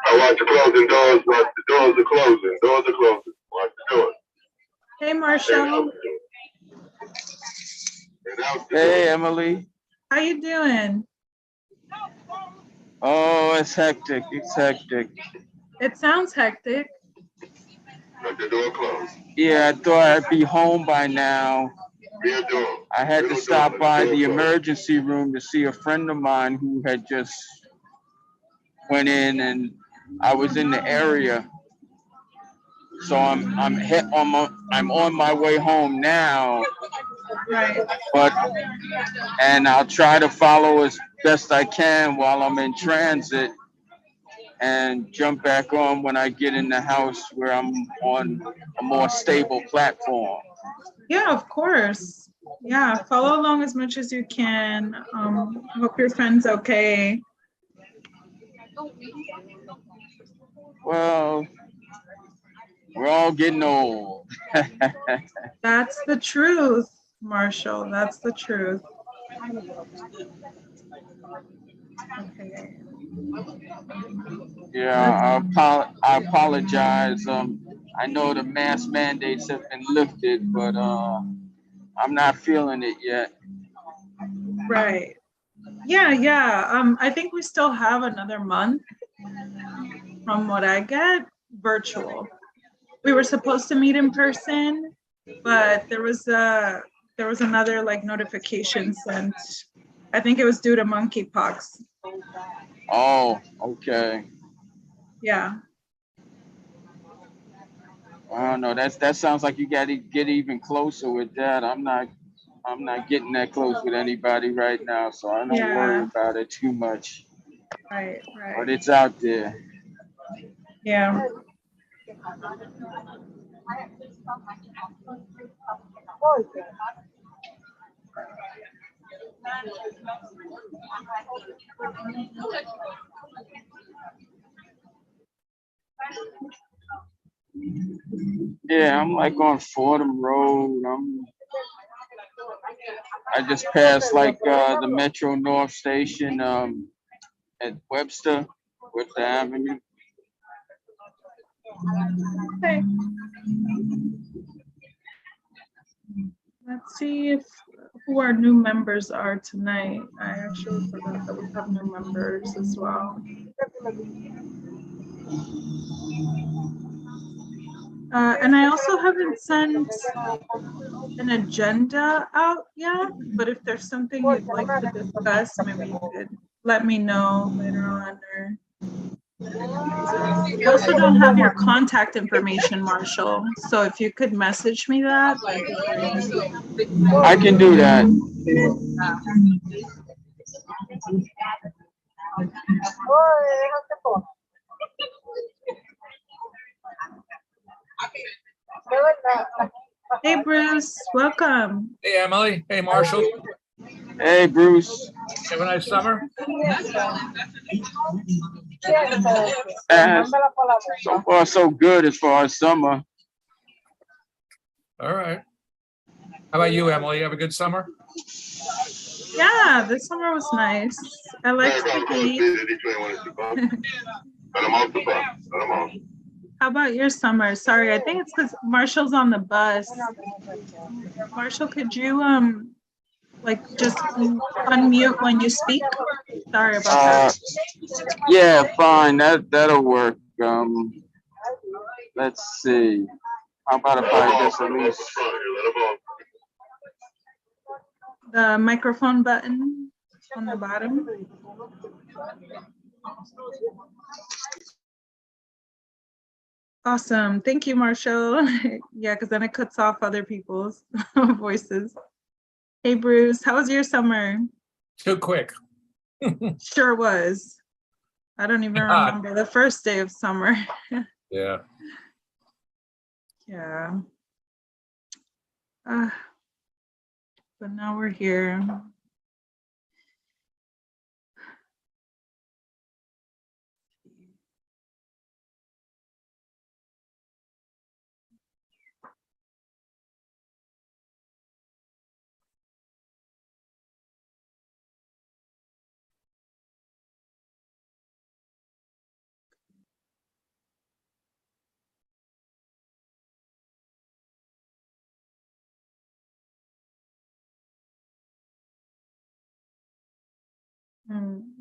I watch the closing doors. Watch the doors are closing. Doors are closing. Watch the doors. Hey, Marshall. Hey, Emily. How you doing? Oh, it's hectic. It's hectic. It sounds hectic. Let the door close. Yeah, I thought I'd be home by now. I had to stop by the emergency room to see a friend of mine who had just went in, and I was in the area. So I'm on my way home now. Right. And I'll try to follow as best I can while I'm in transit, and jump back on when I get in the house where I'm on a more stable platform. Yeah, of course. Yeah, follow along as much as you can. Hope your friend's okay. Well, we're all getting old. That's the truth, Marshall. That's the truth. Okay. Yeah, I apologize. I know the mask mandates have been lifted, but I'm not feeling it yet. Right. Yeah. I think we still have another month from what I get, virtual. We were supposed to meet in person, but there was another like notification sent. I think it was due to monkeypox. Oh, okay. Yeah. I don't know. That sounds like you got to get even closer with that. I'm not getting that close with anybody right now, so I don't worry about it too much. Right. But it's out there. Yeah. Yeah, I'm like on Fordham Road. I just passed like the Metro North Station at Webster Avenue. Okay. Let's see who our new members are tonight. I actually forgot that we have new members as well. And I also haven't sent an agenda out yet, but if there's something you'd like to discuss, maybe you could let me know later on. I also don't have your contact information, Marshall, so if you could message me that, that'd be great. I can do that. Hey, Bruce, welcome. Hey, Emily. Hey, Marshall. Hey, Bruce. Have a nice summer. So far, so good as far as summer. All right. How about you, Emily? You have a good summer? Yeah, this summer was nice. I liked the heat. How about your summer? Sorry, I think it's because Marshall's on the bus. Marshall, could you like just unmute when you speak? Sorry about that. Yeah, fine. That'll work. Let's see. How about if I just at least The microphone button on the bottom. Awesome. Thank you, Marshall. Yeah, because then it cuts off other people's voices. Hey, Bruce, how was your summer? Too quick. Sure was. I don't even remember the first day of summer. Yeah. Yeah. But now we're here.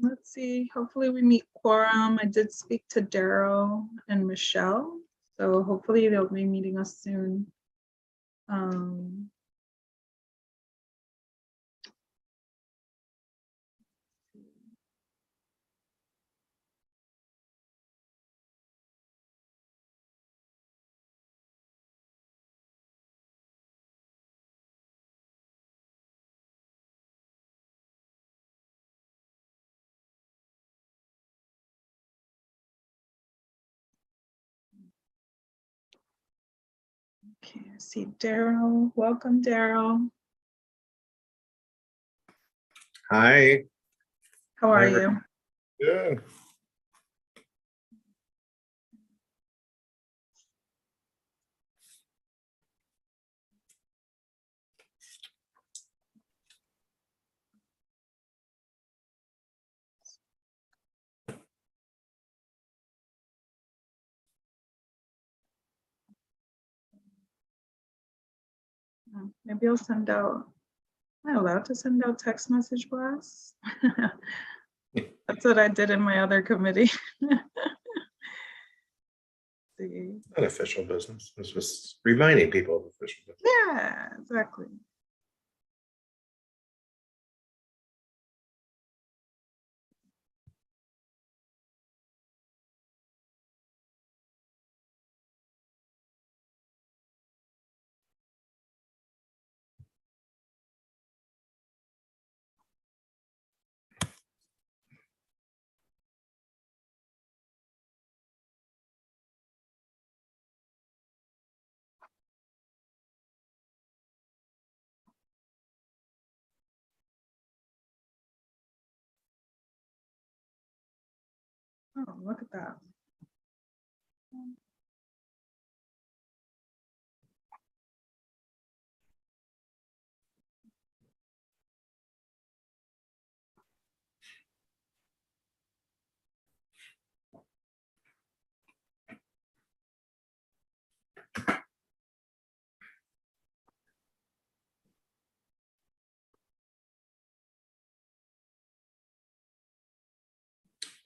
Let's see. Hopefully we meet quorum. I did speak to Daryl and Michelle, so hopefully they'll be meeting us soon. Okay, I see Daryl. Welcome, Daryl. Hi. How are Hi, you? Good. Maybe I'll send out. Am I allowed to send out text message blasts? That's what I did in my other committee. See. Not official business. It's just reminding people of official business. Yeah, exactly. Oh, look at that.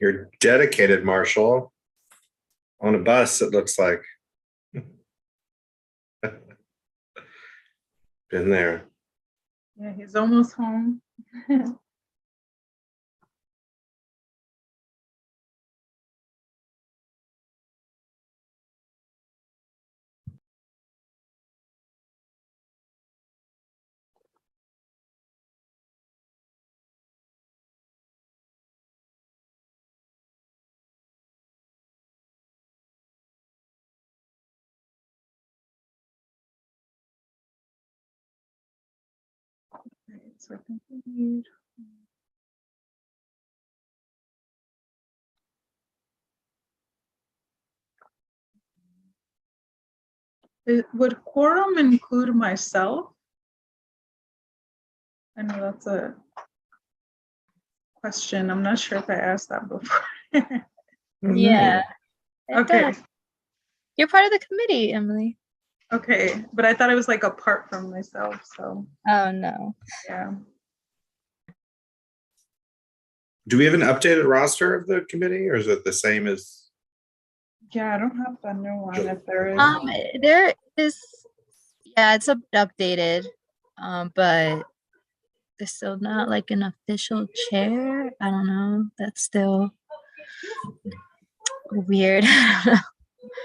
You're dedicated, Marshall. On a bus, it looks like. Been there. Yeah, he's almost home. Right, so I think we need. Would quorum include myself? I know that's a question. I'm not sure if I asked that before. Yeah. it Okay. does. You're part of the committee, Emily. Okay, but I thought it was like apart from myself, so Oh no. yeah. Do we have an updated roster of the committee, or is it the same as? Yeah, I don't have the new one if there is. There is, yeah, it's updated, but there's still not like an official chair. I don't know. That's still weird.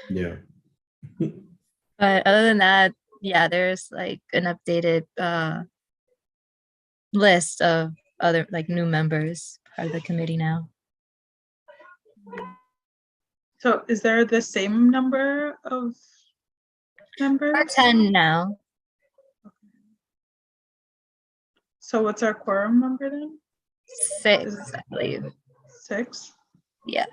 Yeah. But other than that, yeah, there's like an updated list of other like new members part of the committee now. So is there the same number of members? We're 10 now. So what's our quorum number then? 6, I believe. 6? Yeah.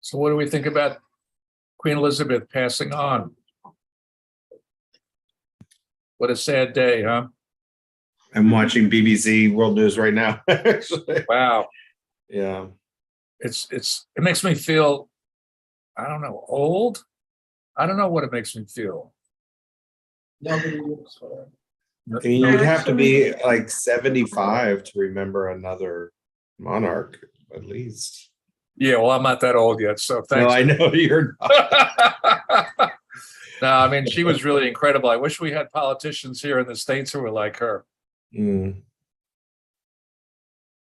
So what do we think about Queen Elizabeth passing on. What a sad day, huh? I'm watching BBC World News right now. Actually. Wow. Yeah. It makes me feel, I don't know, old. I don't know what it makes me feel. Nobody looks for it. I mean, you'd have to be like 75 to remember another monarch, at least. Yeah, well, I'm not that old yet, so No, thanks. I know you're not. No, I mean, she was really incredible. I wish we had politicians here in the States who were like her. Mm.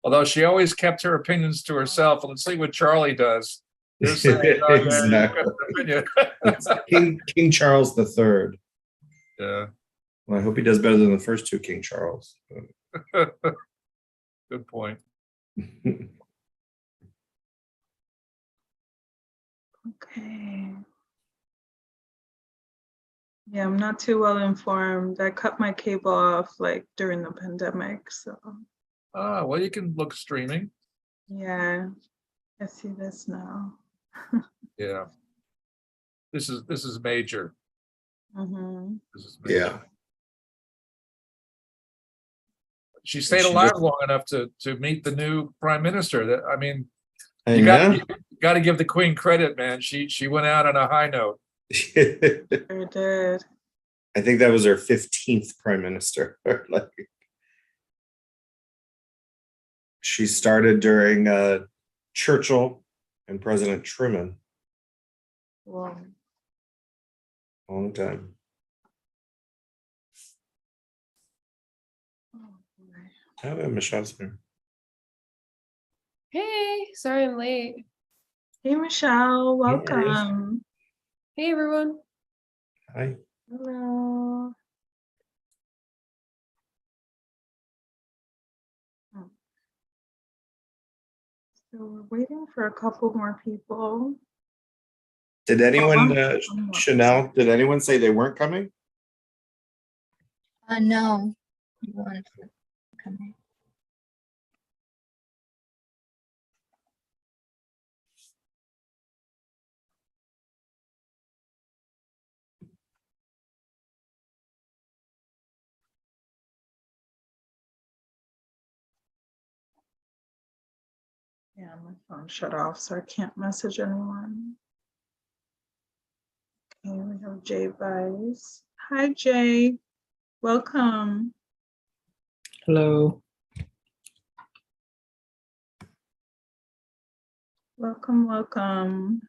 Although she always kept her opinions to herself. And let's see what Charlie does. You're saying, oh, yeah, you've got an opinion. It's King Charles III. Yeah, Well, I hope he does better than the first two King Charles. good point. Okay. Yeah, I'm not too well informed. I cut my cable off like during the pandemic, so Ah, well, you can look streaming. yeah, I see this now. Yeah. This is major. Mm-hmm. This is major. Yeah. She stayed She alive just- long enough to meet the new prime minister. That, I mean, I you know. got to give the Queen credit, man. She went out on a high note. Sure did. I think that was her 15th prime minister. Like, she started during Churchill and President Truman. Wow. Long time. Oh, boy. Oh, Michelle's here. Hey, sorry I'm late. Hey, Michelle, welcome. Hey, everyone. Hi. Hello. So we're waiting for a couple more people. Did anyone, Somewhat. Chanel, did anyone say they weren't coming? No. You wanted to come in. Yeah, my phone shut off, so I can't message anyone. Okay, we have Jay Vice. Hi, Jay. Welcome. Hello. Welcome, welcome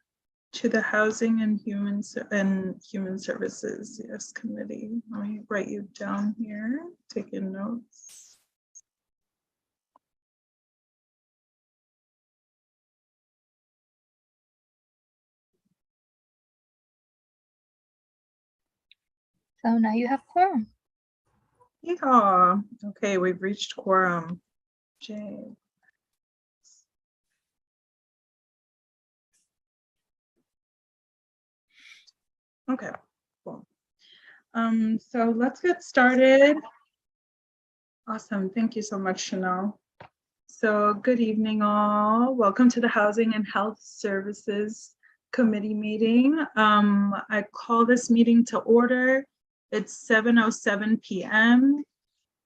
to the Housing and Human Services, yes, Committee. Let me write you down here, taking notes. So now you have quorum. Yeehaw. Okay, we've reached quorum. Jay. Okay, cool. So let's get started. Awesome, thank you so much, Chanel. So good evening, all. Welcome to the Housing and Health Services Committee meeting. I call this meeting to order. It's 7:07 p.m.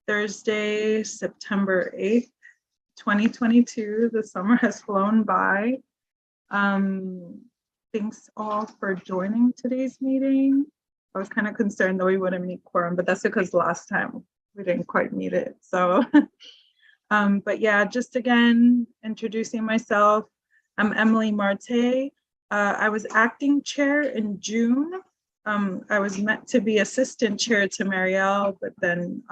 Thursday, September 8th, 2022. The summer has flown by. Thanks all for joining today's meeting. I was kind of concerned that we wouldn't meet quorum, but that's because last time we didn't quite meet it. So, but yeah, just again, introducing myself. I'm Emily Marte. I was acting chair in June. I was meant to be assistant chair to Marielle, but then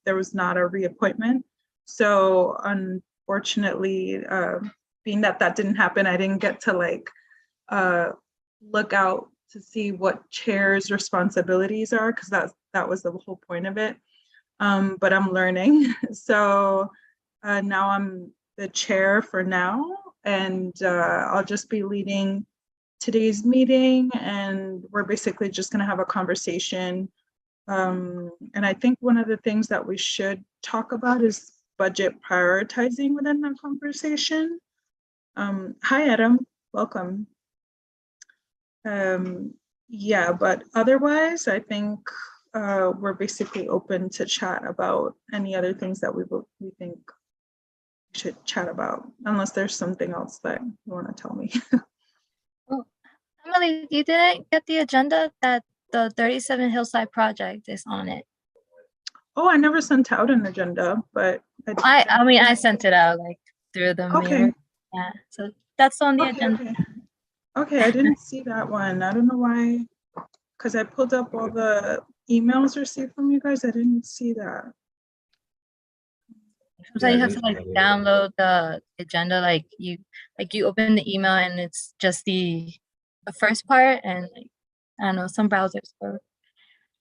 there was not a reappointment. So unfortunately, being that that didn't happen, I didn't get to like look out to see what chair's responsibilities are, because that was the whole point of it. But I'm learning. So now I'm the chair for now, and I'll just be leading today's meeting, and we're basically just going to have a conversation. And I think one of the things that we should talk about is budget prioritizing within that conversation. Hi, Adam. Welcome. Yeah, but otherwise, I think we're basically open to chat about any other things that we think we should chat about, unless there's something else that you want to tell me. Oh, Emily, you didn't get the agenda that the 37 Hillside project is on it. Oh, I never sent out an agenda, but I mean, I sent it out like through the Okay. mayor. Yeah, so that's on the Okay, agenda. okay. Okay, I didn't see that one. I don't know why, because I pulled up all the emails received from you guys. I didn't see that. Sometimes you have Yeah, to like I didn't- download the agenda, like you open the email and it's just the first part, and like, I don't know, some browsers are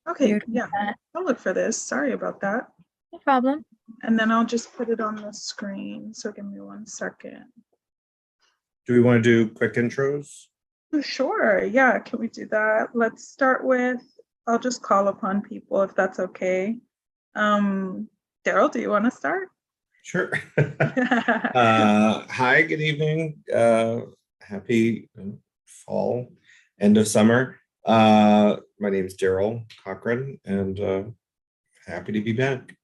Okay, weird with yeah, that. I'll look for this. Sorry about that. No problem. And then I'll just put it on the screen. So give me 1 second. Do we want to do quick intros? Sure, yeah, can we do that? Let's start with, I'll just call upon people if that's okay. Daryl, do you want to start? Sure. Hi, good evening. Happy fall, end of summer. My name is Daryl Cochran, and happy to be back.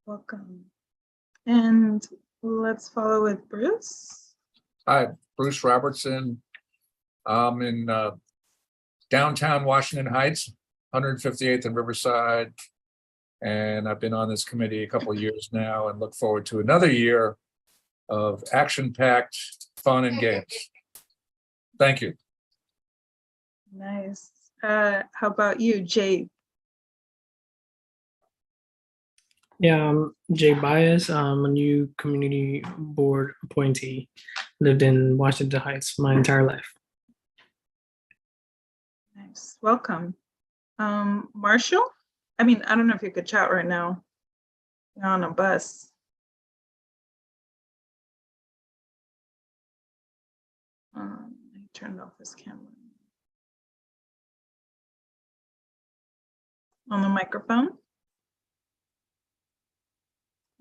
Welcome. And let's follow with Bruce. Hi, Bruce Robertson. I'm in downtown Washington Heights, 158th and Riverside. And I've been on this committee a couple of years now and look forward to another year of action-packed fun and games. Thank you. Nice. How about you, Jay? Yeah, I'm Jay Bias. I'm a new community board appointee. Lived in Washington Heights my entire life. Nice. Welcome. Marshall? I mean, I don't know if you could chat right now. You're on a bus. I turned off his camera. On the microphone?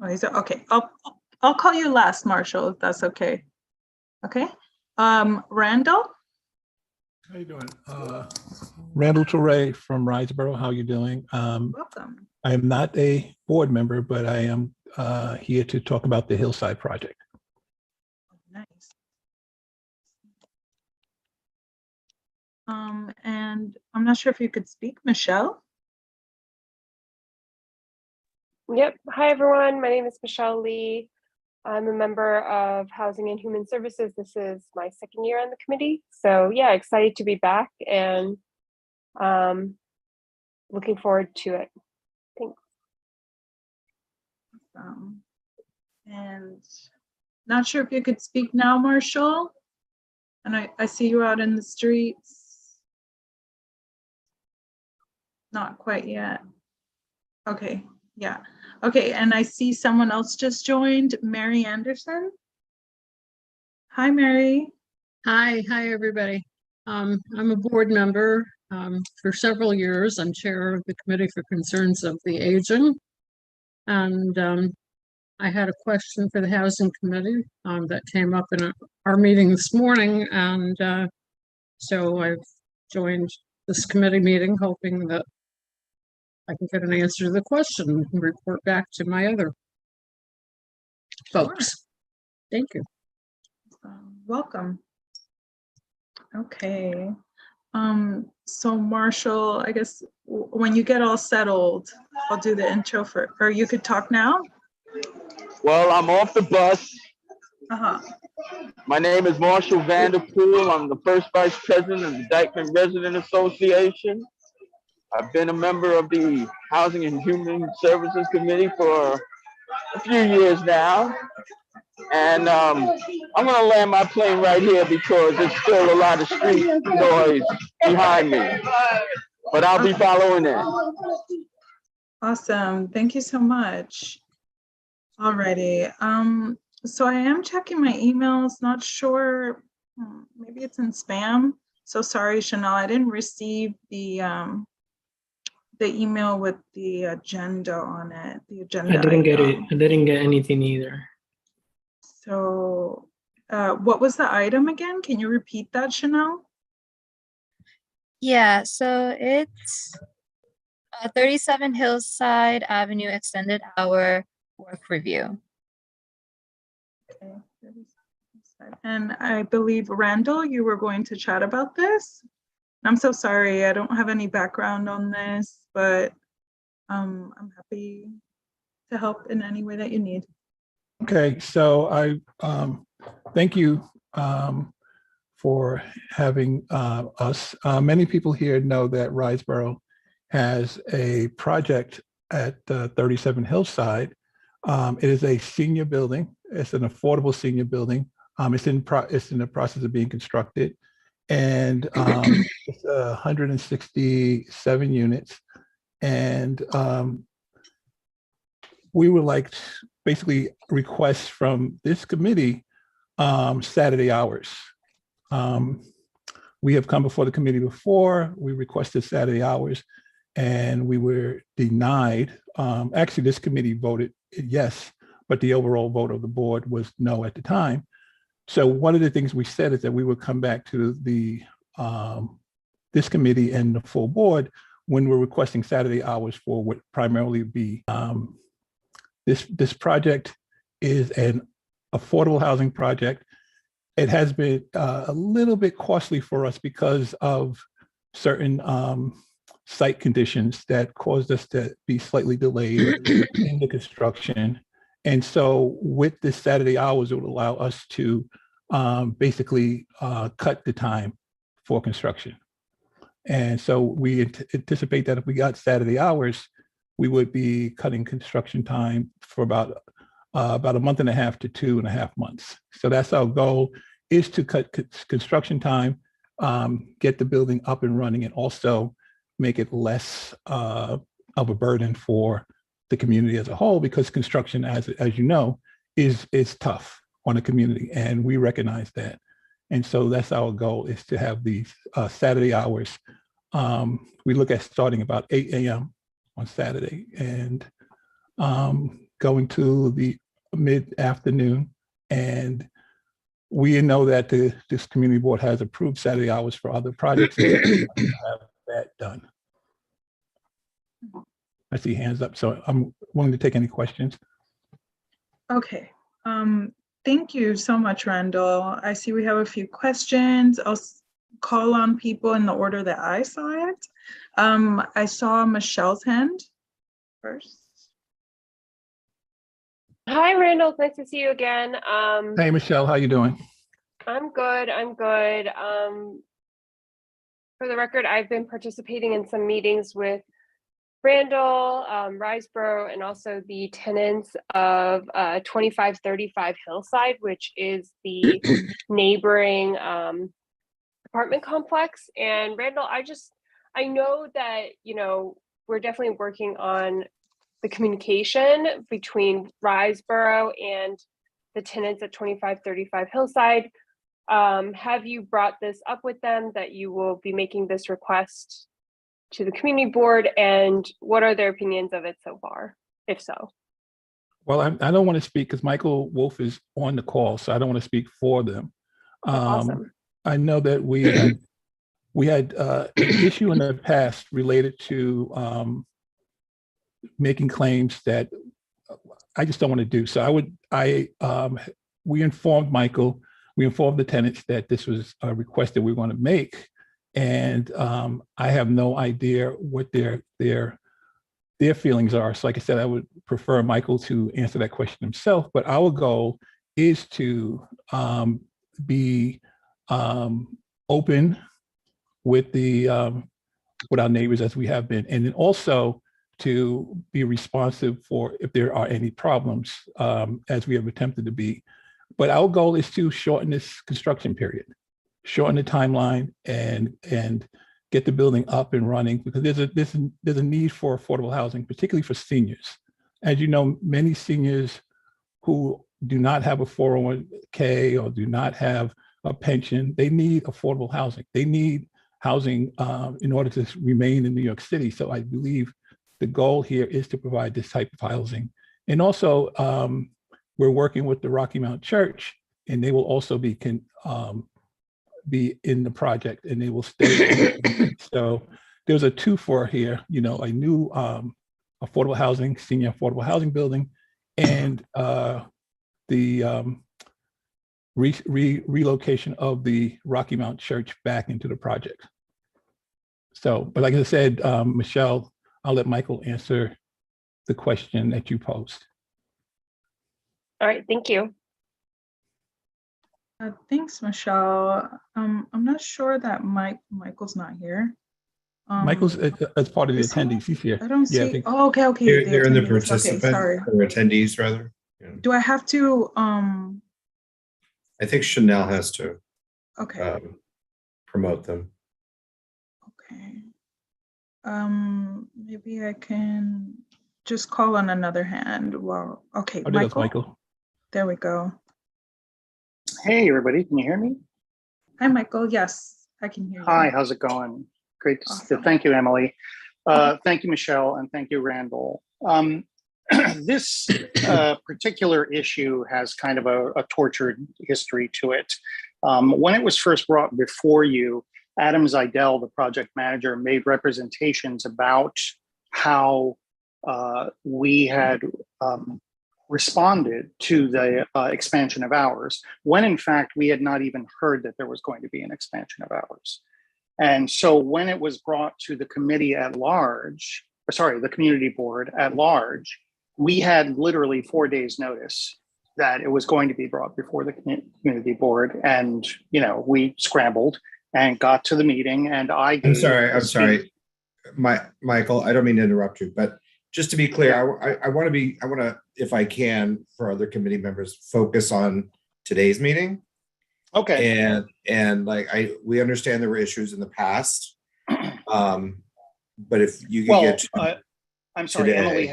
Oh, he's okay. I'll call you last, Marshall, if that's okay. Okay. Randall? How you doing? Randall Torre from Riseboro. How you doing? Welcome. I am not a board member, but I am here to talk about the Hillside Project. Nice. And I'm not sure if you could speak, Michelle. Yep. Hi, everyone. My name is Michelle Lee. I'm a member of Housing and Human Services. This is my second year on the committee. So yeah, excited to be back and looking forward to it. Thanks. And not sure if you could speak now, Marshall. And I see you out in the streets. Not quite yet. Okay, yeah. Okay, and I see someone else just joined, Mary Anderson. Hi, Mary. Hi, everybody. I'm a board member for several years. I'm chair of the Committee for Concerns of the Aging. And I had a question for the Housing Committee that came up in our meeting this morning. And so I've joined this committee meeting hoping that I can get an answer to the question and report back to my other folks. Sure. Thank you. Welcome. Okay. So Marshall, I guess when you get all settled, I'll do the intro or you could talk now. Well, I'm off the bus. Uh-huh. My name is Marshall Vanderpool. I'm the first vice president of the Dyckman Resident Association. I've been a member of the Housing and Human Services Committee for a few years now. And I'm going to land my plane right here because there's still a lot of street noise behind me. But I'll be following that. Awesome. Thank you so much. Alrighty. So I am checking my emails. Not sure. Maybe it's in spam. So sorry, Chanel. I didn't receive the email with the agenda on it. The agenda. I didn't get it. I didn't get anything either. So What was the item again? Can you repeat that, Chanel? Yeah, so it's 37 Hillside Avenue extended hour work review. Okay. And I believe, Randall, you were going to chat about this. I'm so sorry, I don't have any background on this, but I'm happy to help in any way that you need. Okay, so I thank you for having us. Many people here know that Riseboro has a project at 37 Hillside. It is a senior building. It's an affordable senior building. It's in the process of being constructed, and it's 167 units. And we would like basically requests from this committee Saturday hours. We have come before the committee before. We requested Saturday hours, and we were denied. Actually, this committee voted yes, but the overall vote of the board was no at the time. So one of the things we said is that we would come back to the this committee and the full board when we're requesting Saturday hours for what primarily be this project is an affordable housing project. It has been a little bit costly for us because of certain site conditions that caused us to be slightly delayed in the construction. And so with this Saturday hours, it would allow us to basically cut the time for construction. And so we anticipate that if we got Saturday hours, we would be cutting construction time for about a month and a half to 2.5 months. So that's our goal, is to cut construction time, get the building up and running, and also make it less of a burden for the community as a whole, because construction, as you know, is tough on the community, and we recognize that. And so that's our goal, is to have these Saturday hours. We look at starting about 8 a.m. on Saturday and going to the mid-afternoon. And we know that this community board has approved Saturday hours for other projects. And so we want to have that done. I see hands up, so I'm willing to take any questions. Okay. Thank you so much, Randall. I see we have a few questions. I'll call on people in the order that I saw it. I saw Michelle's hand first. Hi, Randall. Nice to see you again. Hey, Michelle, how you doing? I'm good. I'm good. For the record, I've been participating in some meetings with Randall, Riseboro, and also the tenants of 2535 Hillside, which is the neighboring apartment complex. And Randall, I know that, we're definitely working on the communication between Riseboro and the tenants at 2535 Hillside. Have you brought this up with them, that you will be making this request to the community board, and what are their opinions of it so far, if so? Well, I don't want to speak because Michael Wolf is on the call, so I don't want to speak for them. Awesome. I know that we had an issue in the past related to making claims that I just don't want to do. So we informed Michael, we informed the tenants that this was a request that we want to make. And I have no idea what their feelings are. So like I said, I would prefer Michael to answer that question himself, but our goal is to be open with with our neighbors, as we have been, and then also to be responsive for if there are any problems, as we have attempted to be. But our goal is to shorten this construction period, shorten the timeline, and get the building up and running, because there's a need for affordable housing, particularly for seniors. As you know, many seniors who do not have a 401k or do not have a pension, they need affordable housing. They need housing in order to remain in New York City. So I believe the goal here is to provide this type of housing. And also, we're working with the Rocky Mount Church and they will also be in the project, and they will stay. So there's a two for here, you know, a new affordable housing, senior affordable housing building, and the relocation of the Rocky Mount Church back into the project. So, but like I said, Michelle, I'll let Michael answer the question that you posed. All right, thank you. Thanks, Michelle. I'm not sure that Michael's not here. Michael's as part of the is he? attendees. He's here. I don't Yeah, I see. think Oh, okay. They're in the attendees. participant Okay, sorry. or attendees rather. Yeah. Do I have to? I think Chanel has to Okay. promote them. Okay. Maybe I can just call on another hand. Well, okay, Oh, there's Michael. There we go. Hey, everybody, can you hear me? Hi, Michael. Yes, I can hear you. Hi, how's it going? Great. Awesome. Thank you, Emily. Thank you, Michelle, and thank you, Randall. This particular issue has kind of a tortured history to it. When it was first brought before you, Adam Zidell, the project manager, made representations about how we had responded to the expansion of hours, when in fact we had not even heard that there was going to be an expansion of hours. And so when it was brought to the committee at large, or sorry, the community board at large, we had literally 4 days notice that it was going to be brought before the community board. And, you know, we scrambled and got to the meeting, and I'm sorry. Michael, I don't mean to interrupt you, but just to be clear, I want to, if I can, for other committee members, focus on today's meeting. Okay. And like, we understand there were issues in the past. But if you could get to I'm sorry, today. Emily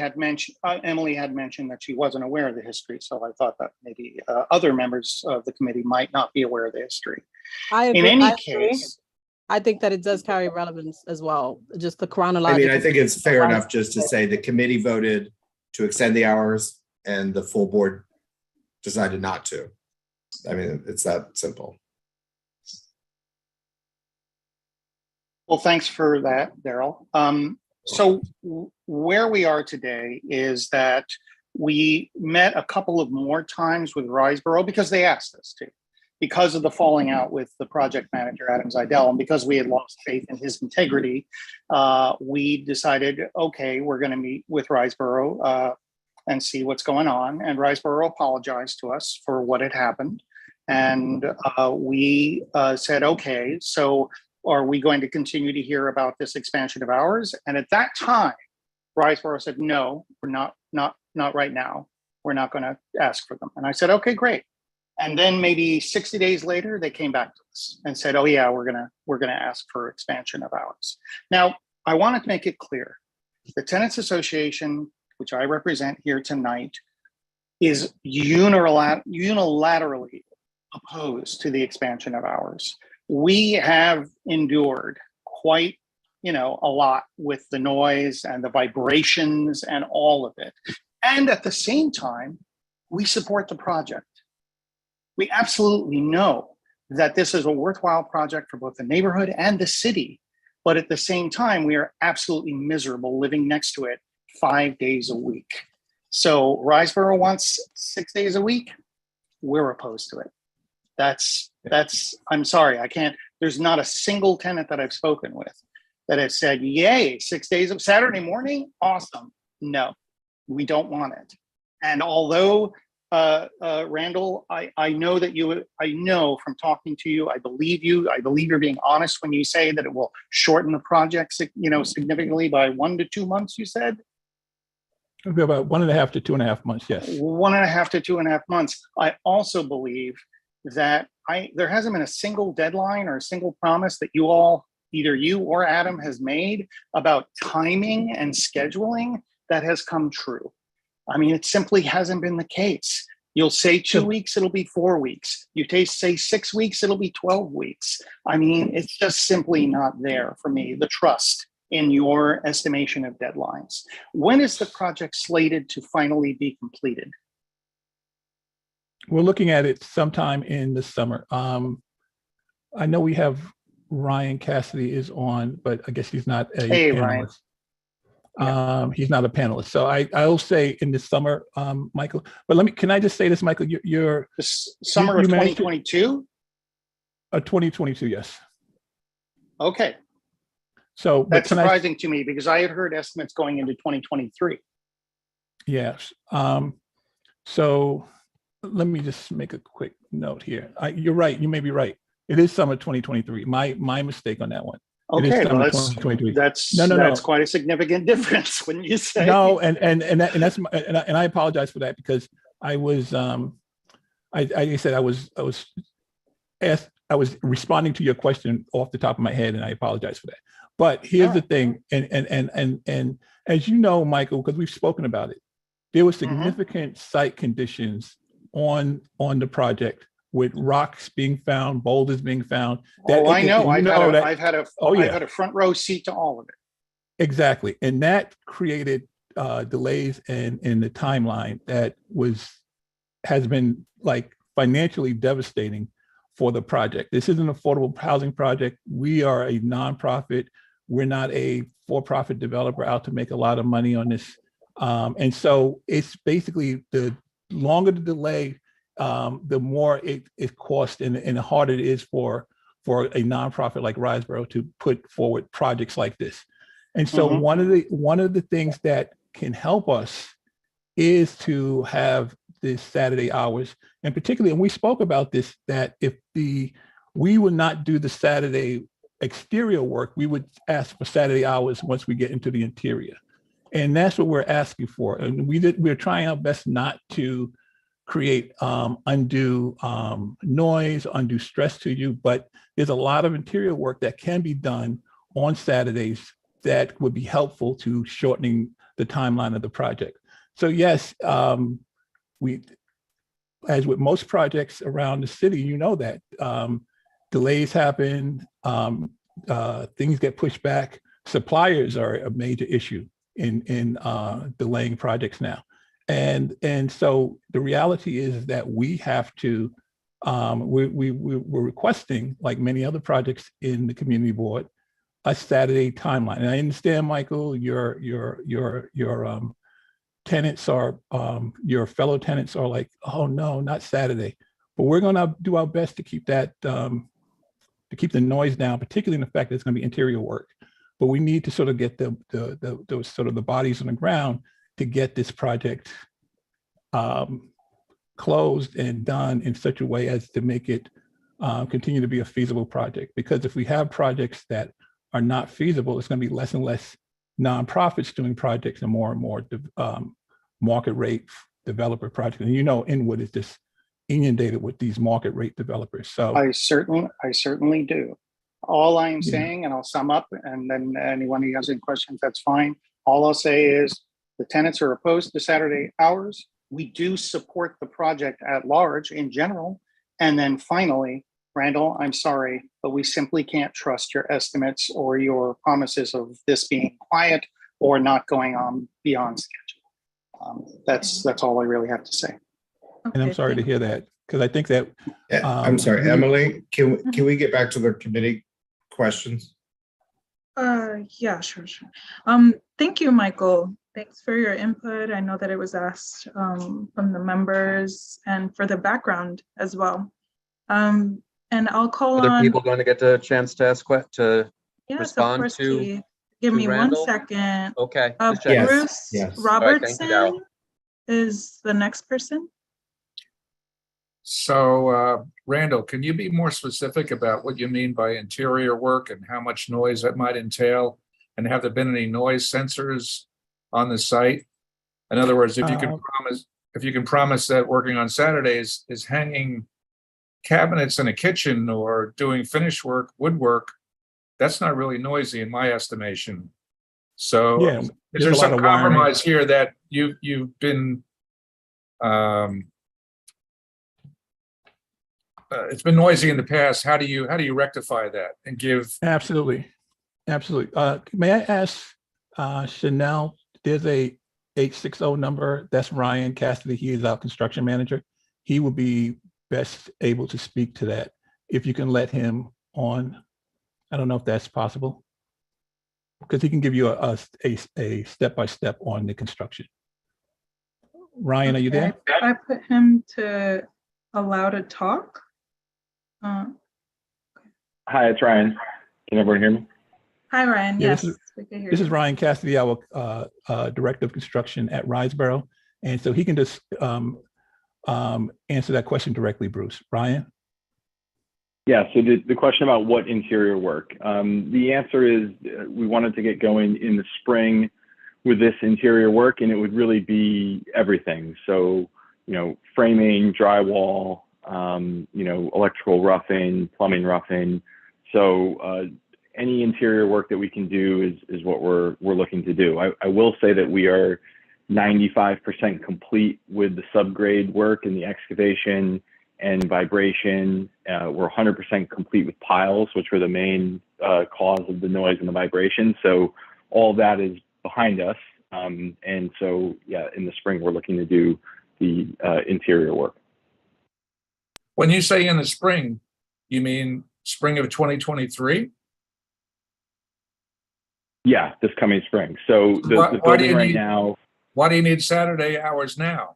had mentioned that she wasn't aware of the history. So I thought that maybe other members of the committee might not be aware of the history. I agree. In any case, I think that it does carry relevance as well. Just the chronological. I mean, I think it's fair enough just to say the committee voted to extend the hours and the full board decided not to. I mean, it's that simple. well, thanks for that, Daryl. So where we are today is that we met a couple of more times with Riseborough because they asked us to, because of the falling out with the project manager, Adam Zidell, and because we had lost faith in his integrity. We decided, okay, we're going to meet with Riseborough and see what's going on. And Riseborough apologized to us for what had happened. And we said, okay, so are we going to continue to hear about this expansion of hours? And at that time, Riseborough said, no, we're not right now. We're not going to ask for them. And I said, okay, great. And then maybe 60 days later, they came back to us and said, oh yeah, we're gonna ask for expansion of hours. Now, I want to make it clear, the Tenants Association, which I represent here tonight, is unilaterally opposed to the expansion of hours. We have endured quite, a lot with the noise and the vibrations and all of it. And at the same time, we support the project. We absolutely know that this is a worthwhile project for both the neighborhood and the city. But at the same time, we are absolutely miserable living next to it 5 days a week. So Riseborough wants 6 days a week. We're opposed to it. That's, I'm sorry, I can't, there's not a single tenant that I've spoken with that has said, yay, 6 days of Saturday morning, awesome. No, we don't want it. And although, Randall, I know that I know from talking to you, I believe you, I believe you're being honest when you say that it will shorten the project, significantly by 1 to 2 months, you said? It'll be about 1.5 to 2.5 months, yes. 1.5 to 2.5 months. I also believe that there hasn't been a single deadline or a single promise that you all, either you or Adam, has made about timing and scheduling that has come true. I mean, it simply hasn't been the case. You'll say 2 weeks, it'll be 4 weeks. You say 6 weeks, it'll be 12 weeks. I mean, it's just simply not there for me, the trust in your estimation of deadlines. When is the project slated to finally be completed? we're looking at it sometime in the summer. I know we have Ryan Cassidy is on, but I guess he's not a Hey, Ryan. panelist. He's not a panelist. So I'll say in the summer, Michael, but can I just say this, Michael, you're Summer of 2022? 2022, yes. Okay. So that's surprising to me because I had heard estimates going into 2023. Yes. So let me just make a quick note here. You're right. You may be right. It is summer 2023. My mistake on that one. Okay, well, that's quite a significant difference, wouldn't you say? No, and I apologize for that because I was I said I was responding to your question off the top of my head, and I apologize for that. But here's the thing, and as you know, Michael, because we've spoken about it, there were significant site conditions on the project with rocks being found, boulders being found. I know. I've had a front row seat to all of it. Exactly, and that created delays in the timeline that has been like financially devastating for the project. This is an affordable housing project. We are a nonprofit. We're not a for-profit developer out to make a lot of money on this. And so it's basically the longer the delay, the more it costs and the harder it is for a nonprofit like Riseboro to put forward projects like this. And so one of the things that can help us is to have this Saturday hours, and particularly, and we spoke about this, that if we would not do the Saturday exterior work, we would ask for Saturday hours once we get into the interior. And that's what we're asking for. And we're trying our best not to create undue noise, undue stress to you, but there's a lot of interior work that can be done on Saturdays that would be helpful to shortening the timeline of the project. So yes, as with most projects around the city, you know that delays happen, things get pushed back. Suppliers are a major issue in delaying projects now. And so the reality is that we have to, we're requesting, like many other projects in the community board, a Saturday timeline. And I understand, Michael, your tenants are, your fellow tenants are like, oh no, not Saturday. But we're gonna do our best to keep that, to keep the noise down, particularly in the fact that it's gonna be interior work. But we need to sort of get the sort of the bodies on the ground to get this project closed and done in such a way as to make it continue to be a feasible project. Because if we have projects that are not feasible, it's going to be less and less nonprofits doing projects and more market rate developer projects. And you know, Inwood is just inundated with these market rate developers. So I certainly do. All I'm saying, and I'll sum up, and then anyone who has any questions, that's fine. All I'll say is the tenants are opposed to Saturday hours. We do support the project at large in general. And then finally, Randall, I'm sorry, but we simply can't trust your estimates or your promises of this being quiet or not going on beyond schedule. That's all I really have to say. And I'm sorry to hear that, because I think that I'm sorry, Emily, can we get back to the committee questions? Yeah, sure. Thank you, Michael. Thanks for your input. I know that it was asked from the members and for the background as well. And I'll call on people going to get the chance to ask to yes, respond of course, to. Give me Randall? 1 second. Okay. Bruce Robertson Right, is the next person. So, Randall, can you be more specific about what you mean by interior work and how much noise that might entail? And have there been any noise sensors on the site? In other words, if you can promise that working on Saturdays is hanging cabinets in a kitchen or doing finish work, woodwork, that's not really noisy in my estimation. So yeah, is there some compromise here that you've been it's been noisy in the past? How do you rectify that and give? Absolutely. May I ask Chanel, there's a 860 number, that's Ryan Cassidy, he is our construction manager. he will be best able to speak to that. If you can let him on, I don't know if that's possible, because he can give you a step-by-step on the construction. Ryan, are you there? I put him to allow to talk. Hi, it's Ryan. Can everyone hear me? Hi, Ryan. Yeah, Yes, this is Ryan Cassidy, our Director of Construction at Riseboro. And so he can just answer that question directly, Bruce. Ryan? Yeah, so the question about what interior work. The answer is we wanted to get going in the spring with this interior work, and it would really be everything. So, framing, drywall, electrical roughing, plumbing roughing. So any interior work that we can do is what we're looking to do. I will say that we are 95% complete with the subgrade work and the excavation and vibration. We're 100% complete with piles, which were the main cause of the noise and the vibration. So all that is behind us. And so, yeah, in the spring, we're looking to do the interior work. When you say in the spring, you mean spring of 2023? Yeah, this coming spring. So the building right now. Why do you need Saturday hours now?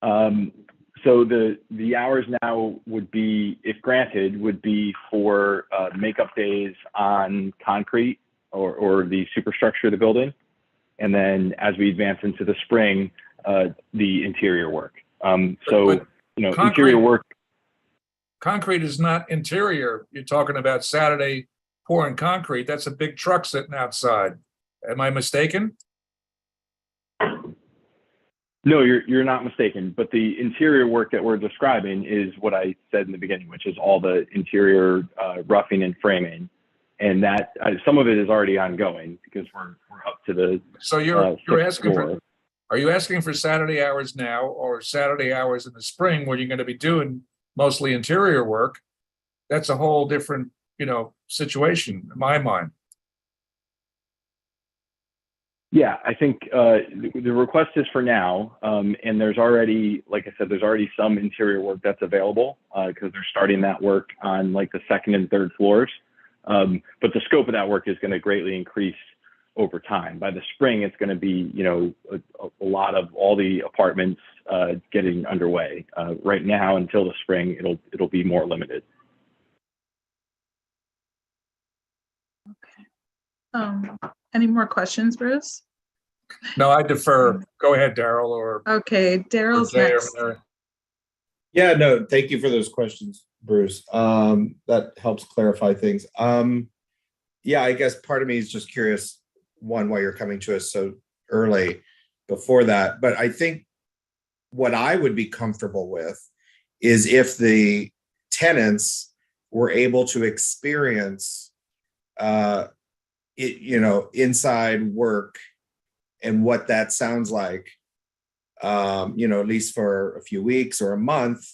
So the hours now would be, if granted, would be for makeup days on concrete or the superstructure of the building. And then as we advance into the spring, the interior work. Interior work. Concrete is not interior. You're talking about Saturday pouring concrete. That's a big truck sitting outside. Am I mistaken? No, you're not mistaken. But the interior work that we're describing is what I said in the beginning, which is all the interior roughing and framing, and that some of it is already ongoing because we're up to the. So you're asking for. Are you asking for Saturday hours now, or Saturday hours in the spring, where you're going to be doing mostly interior work? That's a whole different, situation in my mind. Yeah, I think the request is for now, and there's already, like I said, there's already some interior work that's available because they're starting that work on like the second and third floors. But the scope of that work is going to greatly increase over time. By the spring, it's going to be, a lot of all the apartments getting underway. Right now, until the spring, it'll be more limited. Any more questions, Bruce? No, I defer. Go ahead, Daryl. Or okay, Daryl's next. Yeah, no, thank you for those questions, Bruce. That helps clarify things. Yeah, I guess part of me is just curious, one, why you're coming to us so early before that. But I think what I would be comfortable with is if the tenants were able to experience inside work and what that sounds like, at least for a few weeks or a month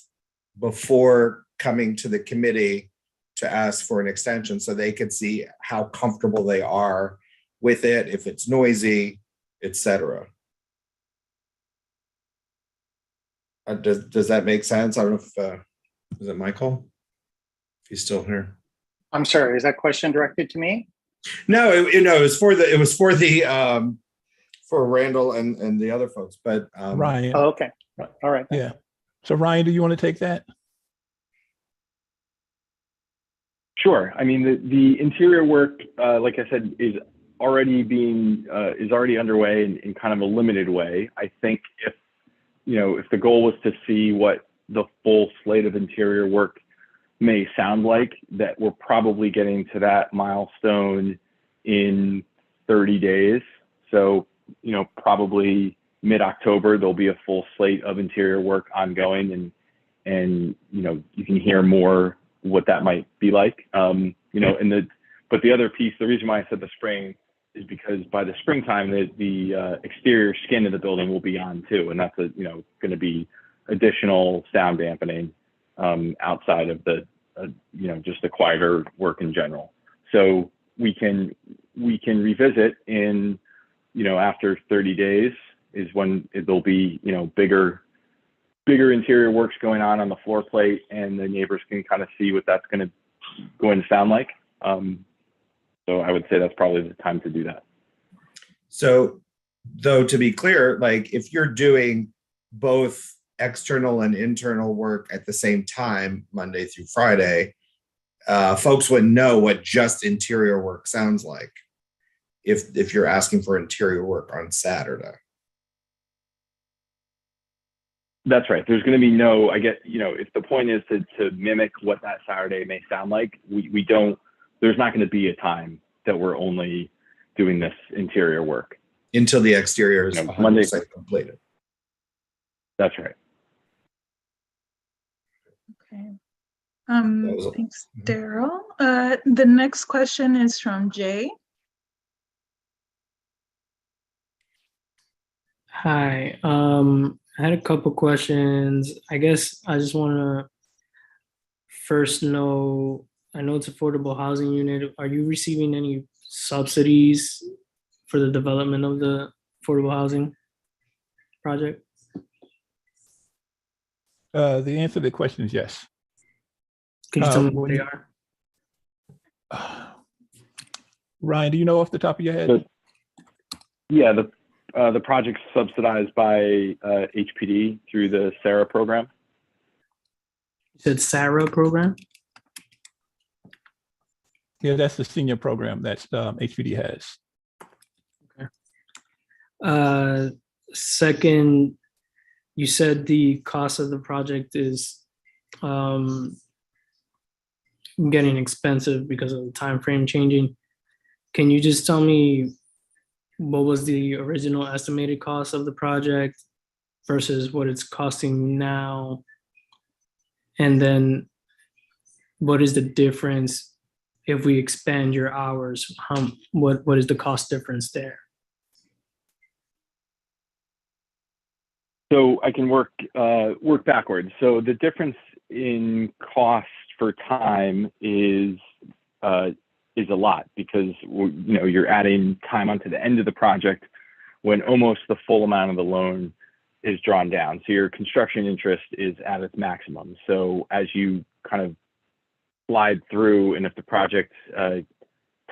before coming to the committee to ask for an extension, so they could see how comfortable they are with it, if it's noisy, etc. Does that make sense? I don't know if, is it Michael? If he's still here. I'm sorry, is that question directed to me? No, it was for Randall and the other folks, but Ryan. Oh, okay. All right. Yeah. So Ryan, do you want to take that? Sure. I mean, the interior work, like I said, is already underway in kind of a limited way. I think if the goal was to see what the full slate of interior work may sound like, that we're probably getting to that milestone in 30 days. So, probably mid-October, there'll be a full slate of interior work ongoing, and you can hear more what that might be like. But the other piece, the reason why I said the spring is because by the springtime, the exterior skin of the building will be on too, and that's going to be additional sound dampening outside of the just the quieter work in general. So we can revisit in after 30 days is when there'll be, you know, bigger interior works going on the floor plate, and the neighbors can kind of see what that's going to sound like. So I would say that's probably the time to do that. So, though, to be clear, like if you're doing both external and internal work at the same time, Monday through Friday, folks wouldn't know what just interior work sounds like if you're asking for interior work on Saturday. That's right. There's going to be no, I get, you know, if the point is to mimic what that Saturday may sound like, we don't, there's not going to be a time that we're only doing this interior work. Until the exterior is 100% completed. That's right. Okay. Thanks, Daryl. The next question is from Jay. Hi. I had a couple questions. I guess I just want to first know, I know it's affordable housing unit. Are you receiving any subsidies for the development of the affordable housing project? The answer to the question is yes. Can you tell me what they are? Ryan, do you know off the top of your head? Yeah, the project's subsidized by HPD through the SARA program. You said SARA program? Yeah, that's the senior program that HPD has. Okay. Second, you said the cost of the project is getting expensive because of the time frame changing. Can you just tell me what was the original estimated cost of the project versus what it's costing now? And then what is the difference if we expand your hours? What is the cost difference there? So I can work backwards. So the difference in cost for time is a lot, because you're adding time onto the end of the project when almost the full amount of the loan is drawn down. So your construction interest is at its maximum. So as you kind of slide through, and if the project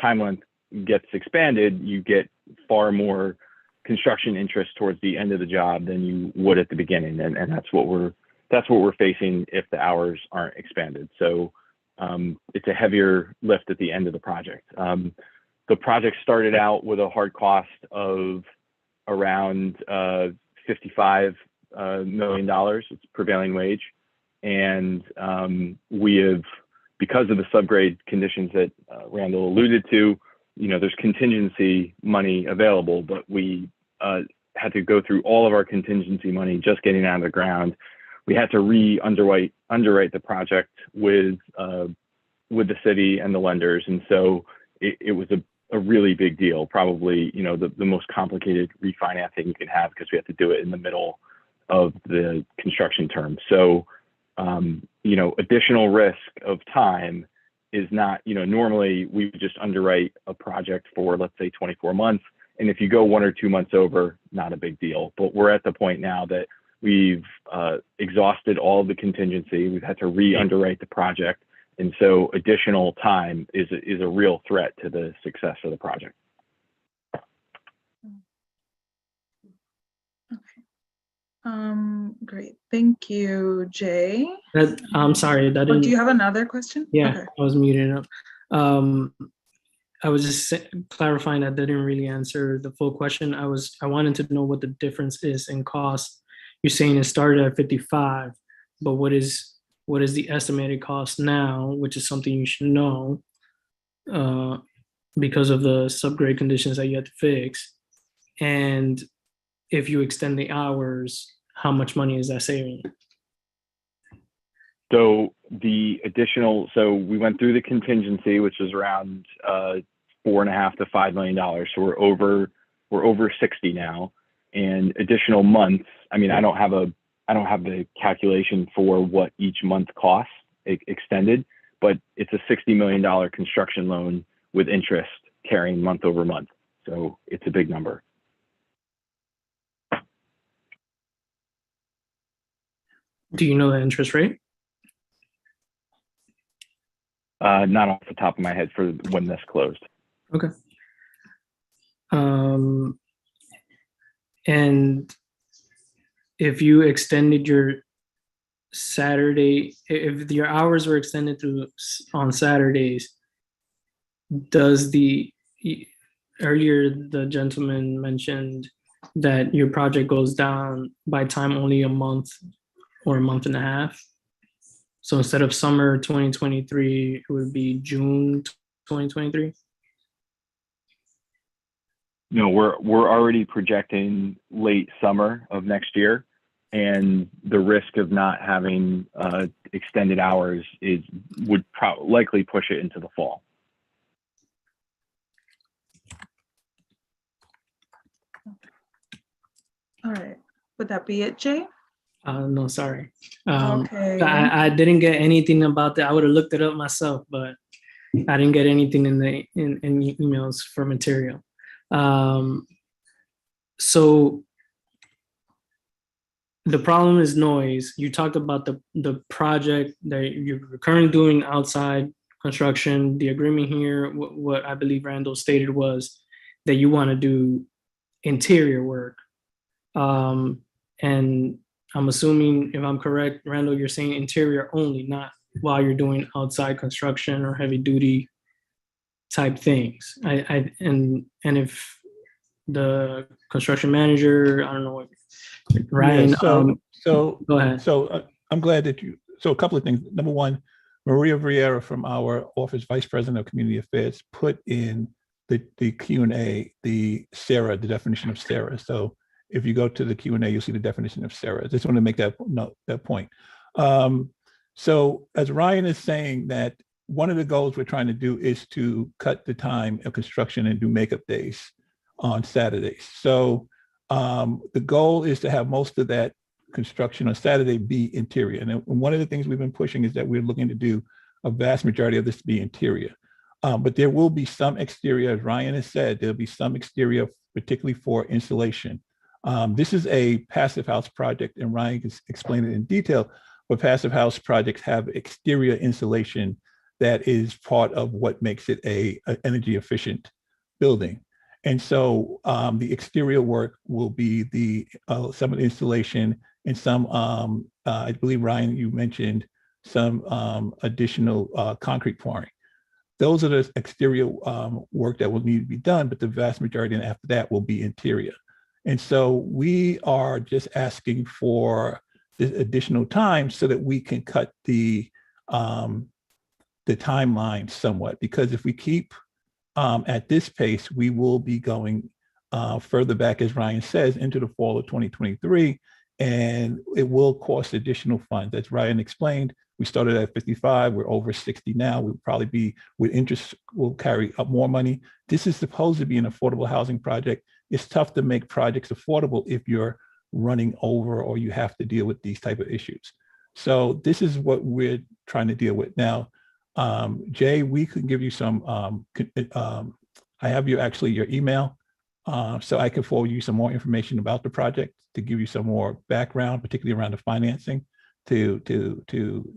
time length gets expanded, you get far more construction interest towards the end of the job than you would at the beginning, and that's what we're facing if the hours aren't expanded. So it's a heavier lift at the end of the project. The project started out with a hard cost of around $55 million. It's prevailing wage, and we have, because of the subgrade conditions that Randall alluded to, there's contingency money available, but we had to go through all of our contingency money just getting out of the ground. We had to underwrite the project with the city and the lenders, and so it was a really big deal. Probably the most complicated refinancing you can have, because we had to do it in the middle of the construction term. So additional risk of time is not, normally we would just underwrite a project for, let's say, 24 months. And if you go 1 or 2 months over, not a big deal. But we're at the point now that we've exhausted all of the contingency. We've had to re-underwrite the project. And so additional time is a real threat to the success of the project. Great. Thank you, Jay. I'm sorry. That didn't. Do you have another question? Yeah, okay. I was muted up. I was just clarifying that didn't really answer the full question. I wanted to know what the difference is in cost. You're saying it started at 55, but what is the estimated cost now, which is something you should know because of the subgrade conditions that you had to fix. And if you extend the hours, how much money is that saving? So so we went through the contingency, which is around $4.5 to $5 million. So we're over 60 now, and additional months. I mean, I don't have the calculation for what each month costs extended, but it's a $60 million construction loan with interest carrying month over month. So it's a big number. Do you know the interest rate? Not off the top of my head for when this closed. Okay. And if you extended your Saturday, if your hours were extended on Saturdays, does earlier the gentleman mentioned that your project goes down by time only a month or a month and a half? So instead of summer 2023, it would be June 2023? No, we're already projecting late summer of next year, and the risk of not having extended hours would likely push it into the fall. All right. Would that be it, Jay? No, sorry. Okay. I didn't get anything about that. I would have looked it up myself, but I didn't get anything in the emails for material. So the problem is noise. You talked about the project that you're currently doing outside construction. The agreement here, what I believe Randall stated was that you want to do interior work. And I'm assuming, if I'm correct, Randall, you're saying interior only, not while you're doing outside construction or heavy duty type things. And if the construction manager, I don't know what, Ryan, Yeah, go ahead. So I'm glad that so a couple of things. Number one, Maria Vieira from our office, Vice President of Community Affairs, put in the Q&A, the definition of SARA. So if you go to the Q&A, you'll see the definition of SARA. I just want to make that point. So as Ryan is saying, that one of the goals we're trying to do is to cut the time of construction and do makeup days on Saturdays. So the goal is to have most of that construction on Saturday be interior. And one of the things we've been pushing is that we're looking to do a vast majority of this to be interior. But there will be some exterior, as Ryan has said, there'll be some exterior, particularly for insulation. This is a passive house project, and Ryan can explain it in detail, but passive house projects have exterior insulation that is part of what makes it a energy efficient building. And so the exterior work will be some of the installation and some, I believe, Ryan, you mentioned some additional concrete pouring. Those are the exterior work that will need to be done, but the vast majority after that will be interior. And so we are just asking for this additional time so that we can cut the timeline somewhat, because if we keep at this pace, we will be going further back, as Ryan says, into the fall of 2023, and it will cost additional funds. As Ryan explained, we started at 55, we're over 60 now. We'll probably be, with interest, we'll carry up more money. This is supposed to be an affordable housing project. It's tough to make projects affordable if you're running over or you have to deal with these type of issues. So this is what we're trying to deal with. Now, Jay, we could give you some, I have your email, so I can forward you some more information about the project to give you some more background, particularly around the financing, to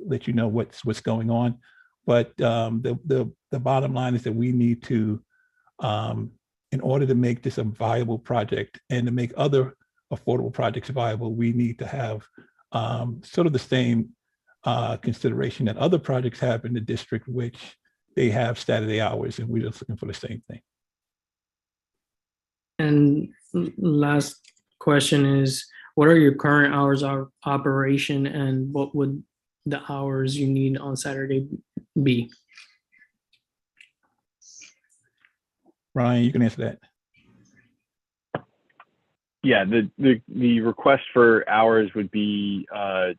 let you know what's going on. But the bottom line is that we need to, in order to make this a viable project and to make other affordable projects viable, we need to have sort of the same consideration that other projects have in the district, which they have Saturday hours, and we're just looking for the same thing. And last question is, what are your current hours of operation, and what would the hours you need on Saturday be? Ryan, you can answer that. Yeah, the request for hours would be 8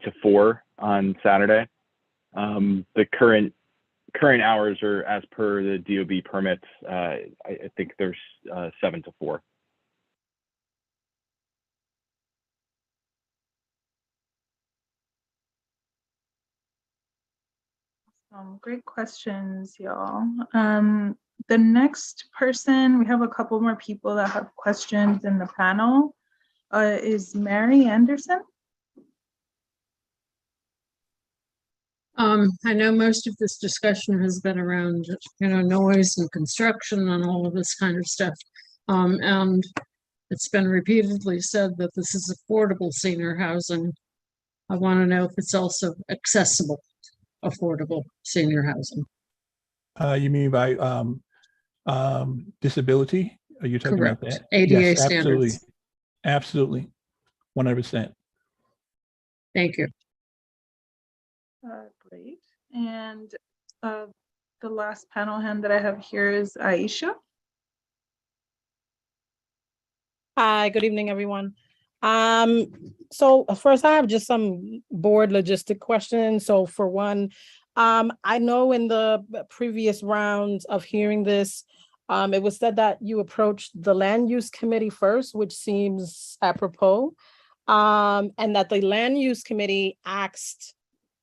to 4 on Saturday. The current hours are, as per the DOB permits, I think there's 7 to 4. Great questions, y'all. The next person, we have a couple more people that have questions in the panel, is Mary Anderson. I know most of this discussion has been around, noise and construction and all of this kind of stuff. And it's been repeatedly said that this is affordable senior housing. I want to know if it's also accessible, affordable senior housing. You mean by disability? Are you talking Correct. about that? ADA Yes, absolutely. standards. Absolutely. 100%. Thank you. Great. And the last panel hand that I have here is Aisha. Hi, good evening, everyone. So first I have just some board logistic questions. So for one, I know in the previous rounds of hearing this, it was said that you approached the land use committee first, which seems apropos. And that the land use committee asked,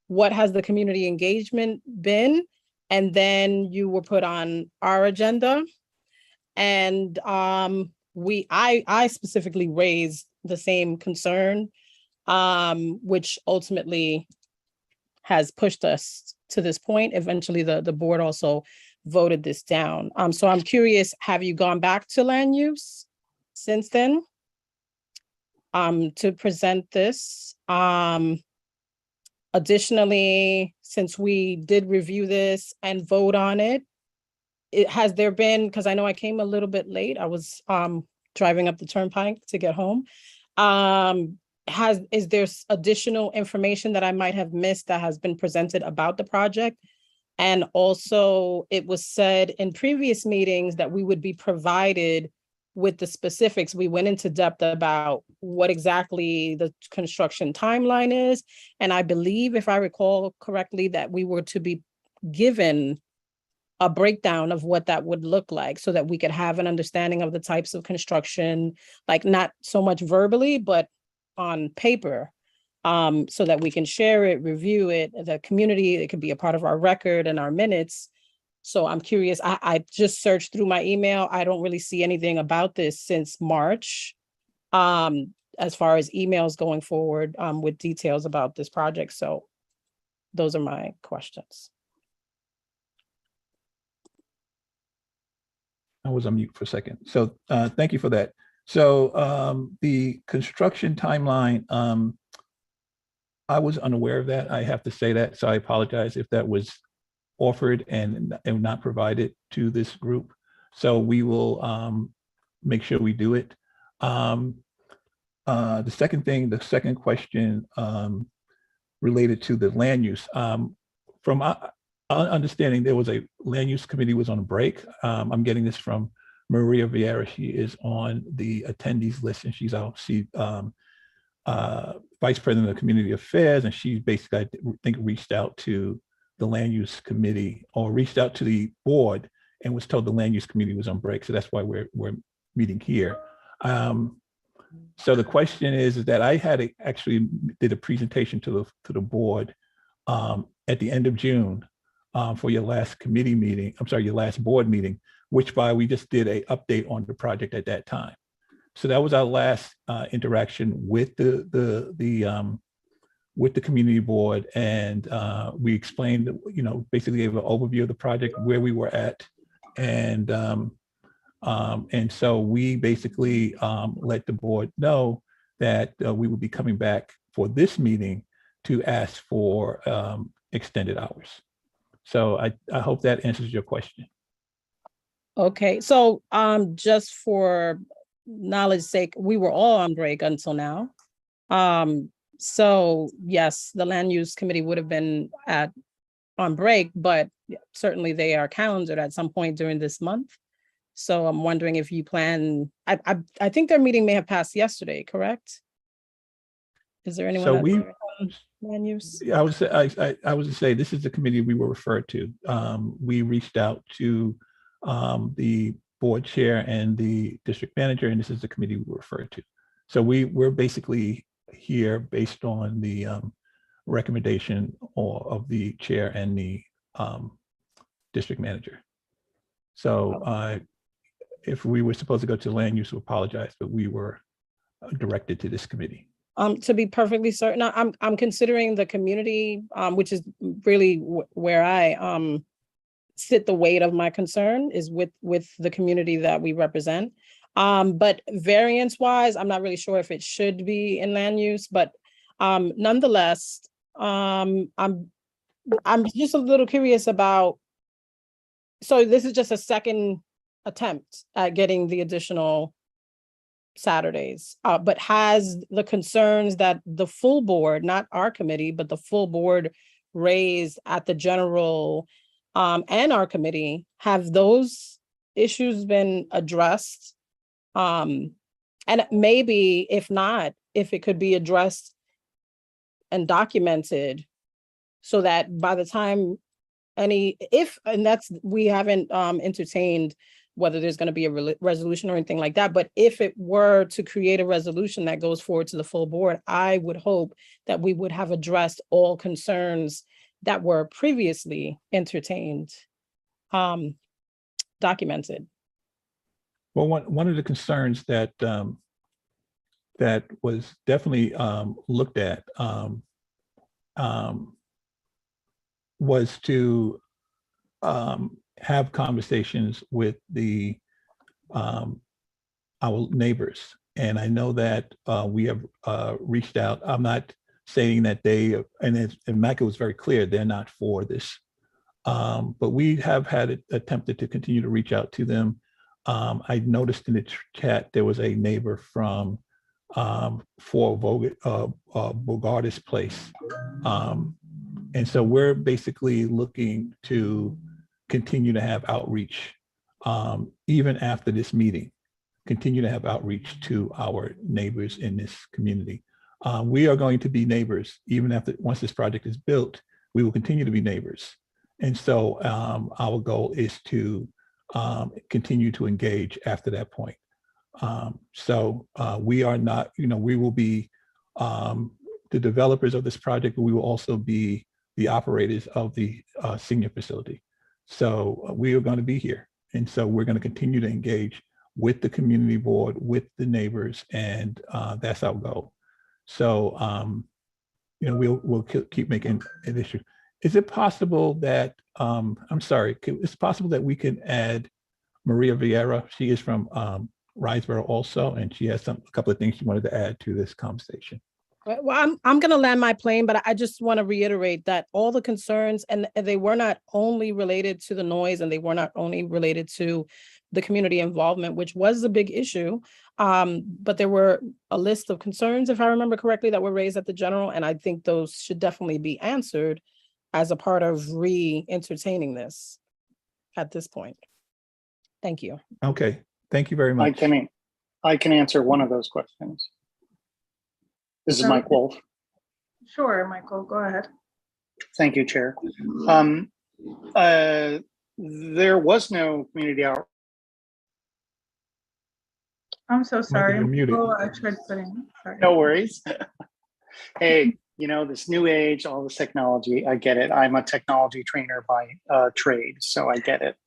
what has the community engagement been? And then you were put on our agenda. And I specifically raised the same concern, which ultimately has pushed us to this point. Eventually, the board also voted this down. So I'm curious, have you gone back to land use since then to present this? Additionally, since we did review this and vote on it, has there been, because I know I came a little bit late, I was driving up the turnpike to get home. Is there additional information that I might have missed that has been presented about the project? And also, it was said in previous meetings that we would be provided with the specifics. We went into depth about what exactly the construction timeline is. And I believe, if I recall correctly, that we were to be given a breakdown of what that would look like so that we could have an understanding of the types of construction, like not so much verbally, but on paper, so that we can share it, review it, the community, it could be a part of our record and our minutes. So I'm curious, I just searched through my email. I don't really see anything about this since March, as far as emails going forward with details about this project. So those are my questions. I was on mute for a second. So thank you for that. So the construction timeline, I was unaware of that. I have to say that. So I apologize if that was offered and not provided to this group. So we will make sure we do it. The second question related to the land use. From our understanding, there was a land use committee was on a break. I'm getting this from Maria Vieira. She is on the attendees list, and she's vice president of community affairs, and she basically, I think, reached out to the land use committee or reached out to the board and was told the land use committee was on break. So that's why we're meeting here. So the question is that I had actually did a presentation to the board at the end of June for your last committee meeting. I'm sorry, your last board meeting, which we just did an update on the project at that time. So that was our last interaction with the community board, and we explained, basically gave an overview of the project, where we were at, and so we basically let the board know that we would be coming back for this meeting to ask for extended hours. So I hope that answers your question. Okay, so just for knowledge sake, we were all on break until now. So yes, the land use committee would have been on break, but certainly they are calendared at some point during this month. So I'm wondering if you plan, I think their meeting may have passed yesterday, correct? Is there anyone So on land use? I was to say, this is the committee we were referred to. We reached out to the board chair and the district manager, and this is the committee we were referred to. So we're basically here based on the recommendation of the chair and the district manager. So if we were supposed to go to land use, we apologize, but we were directed to this committee. To be perfectly certain, I'm considering the community, which is really where I sit the weight of my concern is with the community that we represent. But variance wise, I'm not really sure if it should be in land use, but nonetheless, I'm just a little curious about, so this is just a second attempt at getting the additional Saturdays, but has the concerns that the full board, not our committee, but the full board raised at the general and our committee, have those issues been addressed? And maybe if not, if it could be addressed and documented so that by the time we haven't entertained whether there's going to be a resolution or anything like that. But if it were to create a resolution that goes forward to the full board, I would hope that we would have addressed all concerns that were previously entertained, documented. Well, one of the concerns that that was definitely looked at was to have conversations with our neighbors. And I know that we have reached out. I'm not saying that they, and Micah was very clear, they're not for this. But we have attempted to continue to reach out to them. I noticed in the chat, there was a neighbor from for Bogartis Place. And so we're basically looking to continue to have outreach, even after this meeting, continue to have outreach to our neighbors in this community. We are going to be neighbors, even once this project is built, we will continue to be neighbors. And so our goal is to continue to engage after that point. We are not, we will be the developers of this project, but we will also be the operators of the senior facility. So we are going to be here. And so we're going to continue to engage with the community board, with the neighbors, and that's our goal. So, we'll keep making an issue. Is it possible that, I'm sorry, it's possible that we can add Maria Vieira? She is from Riseboro also, and she has a couple of things she wanted to add to this conversation. Well, I'm going to land my plane, but I just want to reiterate that all the concerns, and they were not only related to the noise, and they were not only related to the community involvement, which was a big issue, but there were a list of concerns, if I remember correctly, that were raised at the general, and I think those should definitely be answered as a part of re-entertaining this at this point. Thank you. Okay, thank you very much. I can answer one of those questions. This is Mike Wolf. Sure, Michael, go ahead. Thank you, Chair. There was no community outreach. I'm so sorry. You're muted. I tried putting, sorry. No worries. Hey, this new age, all this technology, I get it. I'm a technology trainer by trade, so I get it.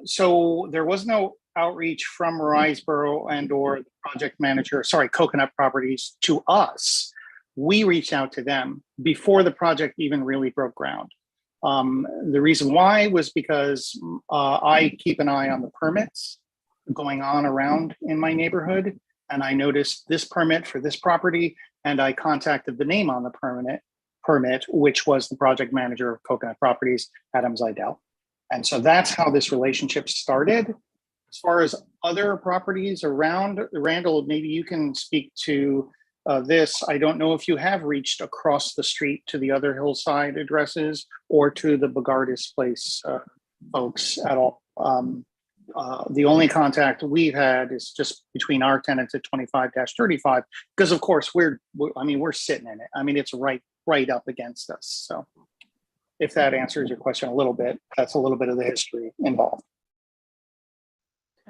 So there was no outreach from Riseboro and or the project manager, Coconut Properties, to us. We reached out to them before the project even really broke ground. The reason why was because I keep an eye on the permits going on around in my neighborhood, and I noticed this permit for this property, and I contacted the name on the permit, which was the project manager of Coconut Properties, Adam Zidell. And so that's how this relationship started. As far as other properties around, Randall, maybe you can speak to this. I don't know if you have reached across the street to the other hillside addresses or to the Bogartis Place folks at all. The only contact we've had is just between our tenants at 25-35, because of course we're sitting in it. I mean, it's right up against us. So if that answers your question a little bit, that's a little bit of the history involved.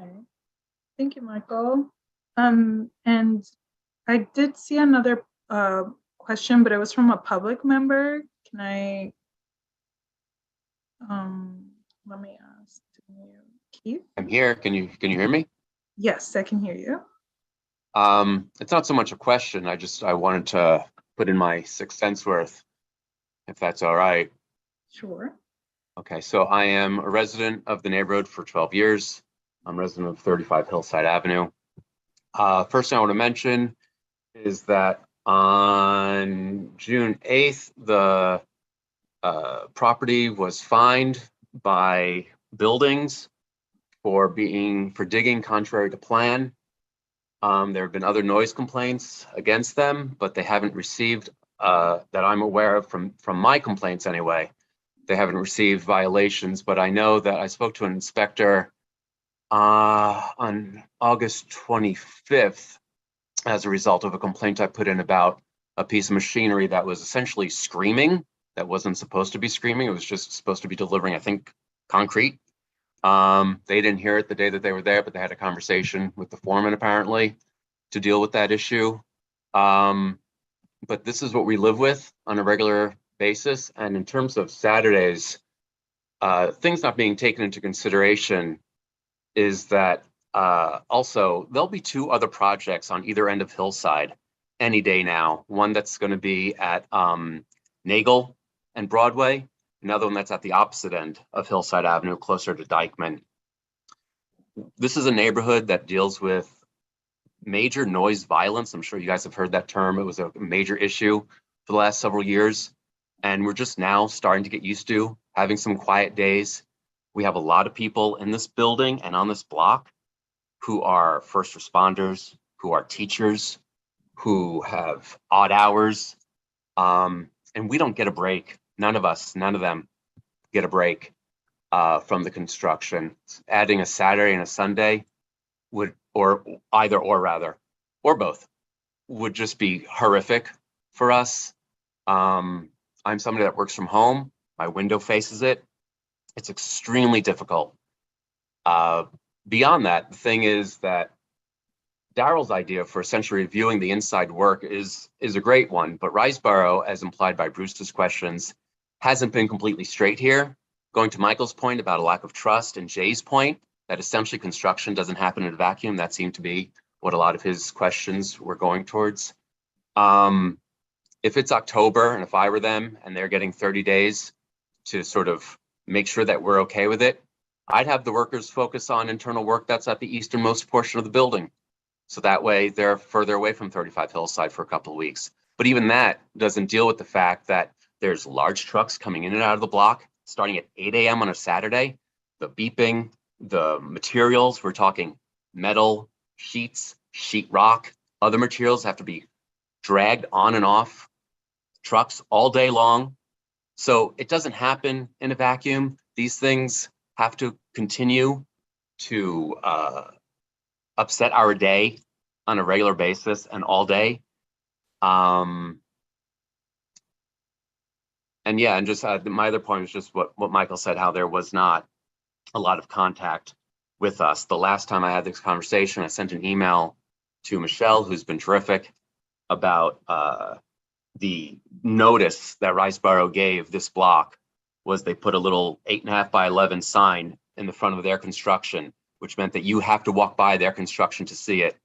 Okay, thank you, Michael. And I did see another question, but it was from a public member. Can I, let me ask, Keith? I'm here. Can you hear me? Yes, I can hear you. It's not so much a question. I wanted to put in my 6 cents worth, if that's all right. Sure. Okay, so I am a resident of the neighborhood for 12 years. I'm a resident of 35 Hillside Avenue. First thing I want to mention is that on June 8th, the property was fined by buildings for digging contrary to plan. There have been other noise complaints against them, but they haven't received, that I'm aware of from my complaints anyway, they haven't received violations, but I know that I spoke to an inspector on August 25th as a result of a complaint I put in about a piece of machinery that was essentially screaming, that wasn't supposed to be screaming. It was just supposed to be delivering, I think, concrete. They didn't hear it the day that they were there, but they had a conversation with the foreman apparently to deal with that issue. But this is what we live with on a regular basis. And in terms of Saturdays, things not being taken into consideration is that also there'll be 2 other projects on either end of Hillside any day now. One that's going to be at Nagel and Broadway, another one that's at the opposite end of Hillside Avenue, closer to Dykeman. This is a neighborhood that deals with major noise violence. I'm sure you guys have heard that term. It was a major issue for the last several years. And we're just now starting to get used to having some quiet days. We have a lot of people in this building and on this block who are first responders, who are teachers, who have odd hours. And we don't get a break. None of them get a break from the construction. Adding a Saturday and a Sunday would, or both, would just be horrific for us. I'm somebody that works from home. My window faces it. It's extremely difficult. Beyond that, the thing is that Daryl's idea for essentially reviewing the inside work is a great one, but Riseborough, as implied by Bruce's questions, hasn't been completely straight here. Going to Michael's point about a lack of trust and Jay's point that essentially construction doesn't happen in a vacuum, that seemed to be what a lot of his questions were going towards. If it's October and if I were them and they're getting 30 days to sort of make sure that we're okay with it, I'd have the workers focus on internal work that's at the easternmost portion of the building. So that way they're further away from 35 Hillside for a couple of weeks. But even that doesn't deal with the fact that there's large trucks coming in and out of the block starting at 8 a.m. on a Saturday. The beeping, the materials, we're talking metal, sheets, sheetrock, other materials have to be dragged on and off trucks all day long. So it doesn't happen in a vacuum. These things have to continue to upset our day on a regular basis and all day. And yeah, and just my other point was just what Michael said, how there was not a lot of contact with us. The last time I had this conversation, I sent an email to Michelle, who's been terrific, about the notice that Riseborough gave this block was they put a little 8.5 by 11 sign in the front of their construction, which meant that you have to walk by their construction to see it.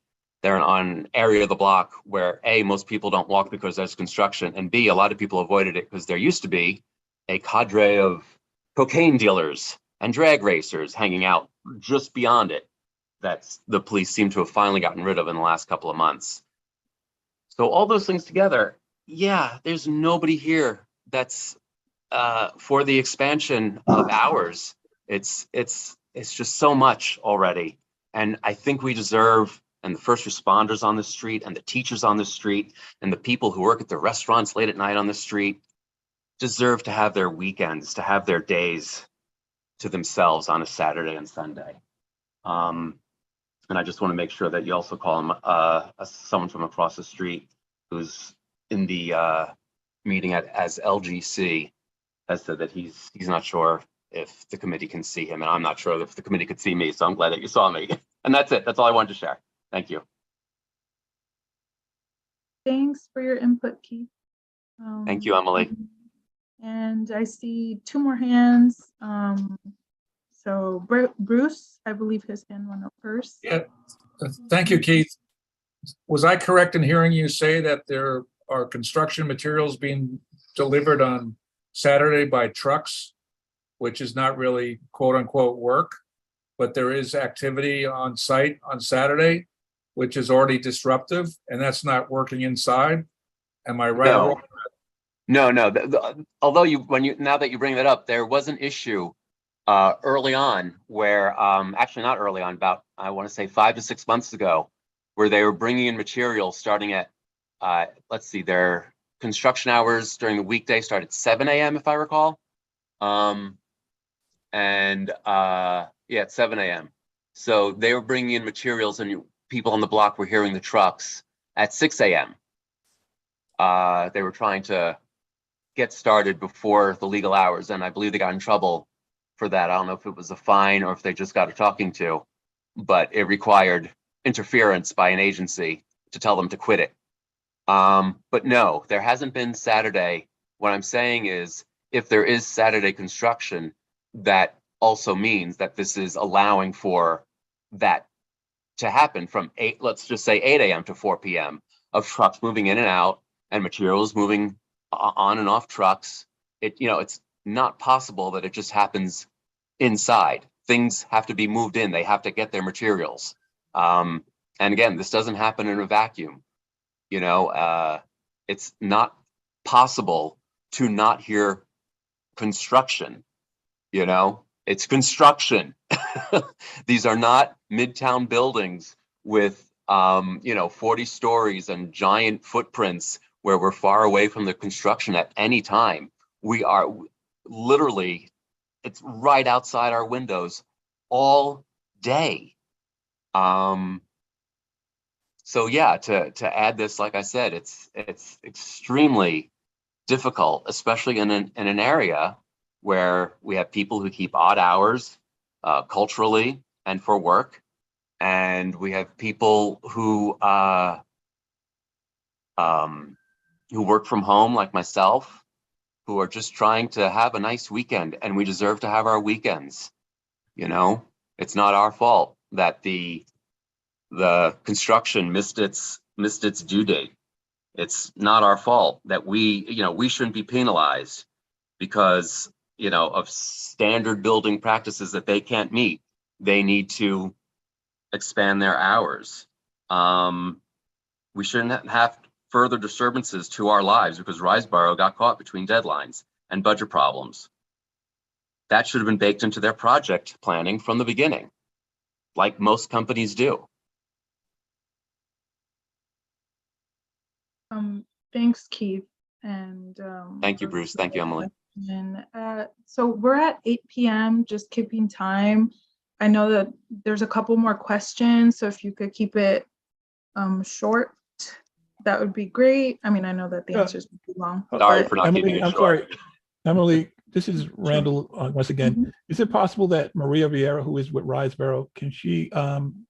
They're on an area of the block where A, most people don't walk because there's construction, and B, a lot of people avoided it because there used to be a cadre of cocaine dealers and drag racers hanging out just beyond it that the police seem to have finally gotten rid of in the last couple of months. So all those things together, yeah, there's nobody here that's for the expansion of hours. It's just so much already. And I think we deserve, and the first responders on the street and the teachers on the street and the people who work at the restaurants late at night on the street deserve to have their weekends, to have their days to themselves on a Saturday and Sunday. And I just want to make sure that you also call him someone from across the street who's in the meeting as LGC has said that he's not sure if the committee can see him, and I'm not sure if the committee could see me, so I'm glad that you saw me. And that's it. That's all I wanted to share. Thank you. Thanks for your input, Keith. Thank you, Emily. And I see 2 more hands. So Bruce, I believe his hand went up first. Yeah, thank you, Keith. Was I correct in hearing you say that there are construction materials being delivered on Saturday by trucks, which is not really quote unquote work, but there is activity on site on Saturday, which is already disruptive, and that's not working inside? Am I right? or wrong? No. Although now that you bring that up, there was an issue early on where, actually not early on, about, I want to say 5 to 6 months ago, where they were bringing in materials starting at, let's see, their construction hours during the weekday start at 7 a.m. if I recall. Yeah, at 7 a.m. So they were bringing in materials and people on the block were hearing the trucks at 6 a.m. They were trying to get started before the legal hours, and I believe they got in trouble for that. I don't know if it was a fine or if they just got a talking to, but it required interference by an agency to tell them to quit it. But no, there hasn't been Saturday. What I'm saying is, if there is Saturday construction, that also means that this is allowing for that to happen from let's just say 8 a.m. to 4 p.m. of trucks moving in and out and materials moving on and off trucks. It's not possible that it just happens inside. Things have to be moved in. They have to get their materials. And again, this doesn't happen in a vacuum. It's not possible to not hear construction. It's construction. These are not midtown buildings with 40 stories and giant footprints where we're far away from the construction at any time. We are literally, it's right outside our windows all day. So yeah, to add this, like I said, it's extremely difficult, especially in an area where we have people who keep odd hours culturally and for work, and we have people who work from home, like myself, who are just trying to have a nice weekend, and we deserve to have our weekends. It's not our fault that the construction missed its due date. It's not our fault that we shouldn't be penalized because of standard building practices that they can't meet. They need to expand their hours. We shouldn't have further disturbances to our lives because Riseboro got caught between deadlines and budget problems. That should have been baked into their project planning from the beginning, like most companies do. Thanks, Keith. And thank you, Bruce. Thank you, Emily. And so we're at 8 p.m., just keeping time. I know that there's a couple more questions, so if you could keep it short, that would be great. I mean, I know that the answers would be long. Sorry for not keeping it short. Sorry, Emily, this is Randall once again. Mm-hmm. Is it possible that Maria Vieira, who is with Riseboro, can she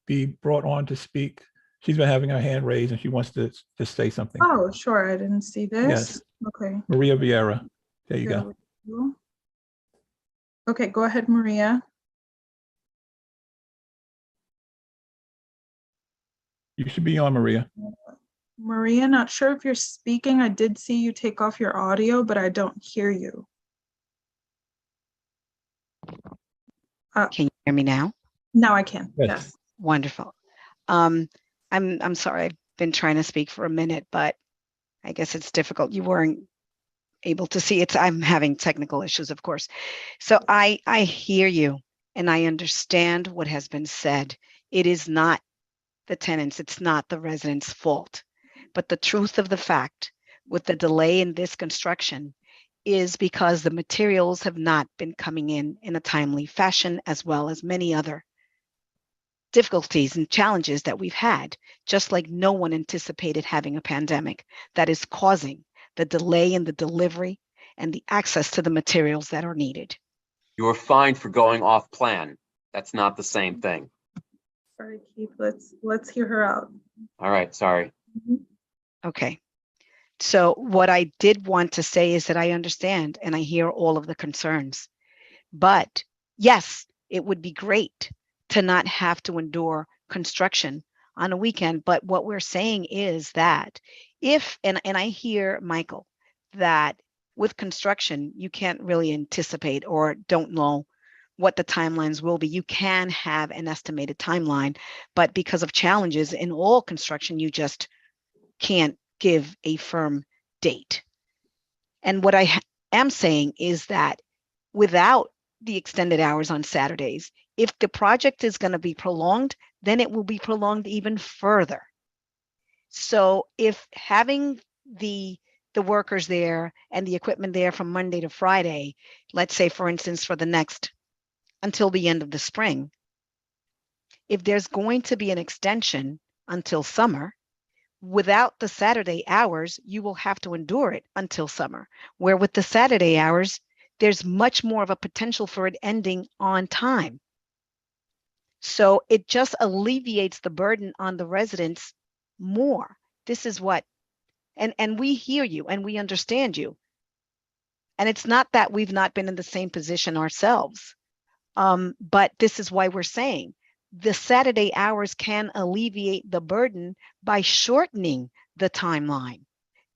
be brought on to speak? She's been having her hand raised and she wants to say something. Oh, sure. I didn't see this. Yes. Okay. Maria Vieira. There you go. Okay, go ahead, Maria. You should be on, Maria. Maria, not sure if you're speaking. I did see you take off your audio, but I don't hear you. Can you hear me now? Now I can. Yes. Wonderful. I'm sorry. I've been trying to speak for a minute, but I guess it's difficult. You weren't able to see it. I'm having technical issues, of course. So I hear you and I understand what has been said. It is not the tenants, it's not the residents' fault. But the truth of the fact with the delay in this construction is because the materials have not been coming in a timely fashion, as well as many other difficulties and challenges that we've had, just like no one anticipated having a pandemic that is causing the delay in the delivery and the access to the materials that are needed. You were fined for going off plan. That's not the same thing. Sorry, Keith, let's hear her out. All right, sorry. Okay. So what I did want to say is that I understand and I hear all of the concerns, but yes, it would be great to not have to endure construction on a weekend. But what we're saying is that if, and I hear Michael, that with construction, you can't really anticipate or don't know what the timelines will be. You can have an estimated timeline, but because of challenges in all construction, you just can't give a firm date. And what I am saying is that without the extended hours on Saturdays, if the project is going to be prolonged, then it will be prolonged even further. So if having the workers there and the equipment there from Monday to Friday, let's say, for instance, for the next, until the end of the spring, if there's going to be an extension until summer, without the Saturday hours, you will have to endure it until summer, where with the Saturday hours, there's much more of a potential for it ending on time. So it just alleviates the burden on the residents more. This is what, and we hear you and we understand you. And it's not that we've not been in the same position ourselves, but this is why we're saying the Saturday hours can alleviate the burden by shortening the timeline.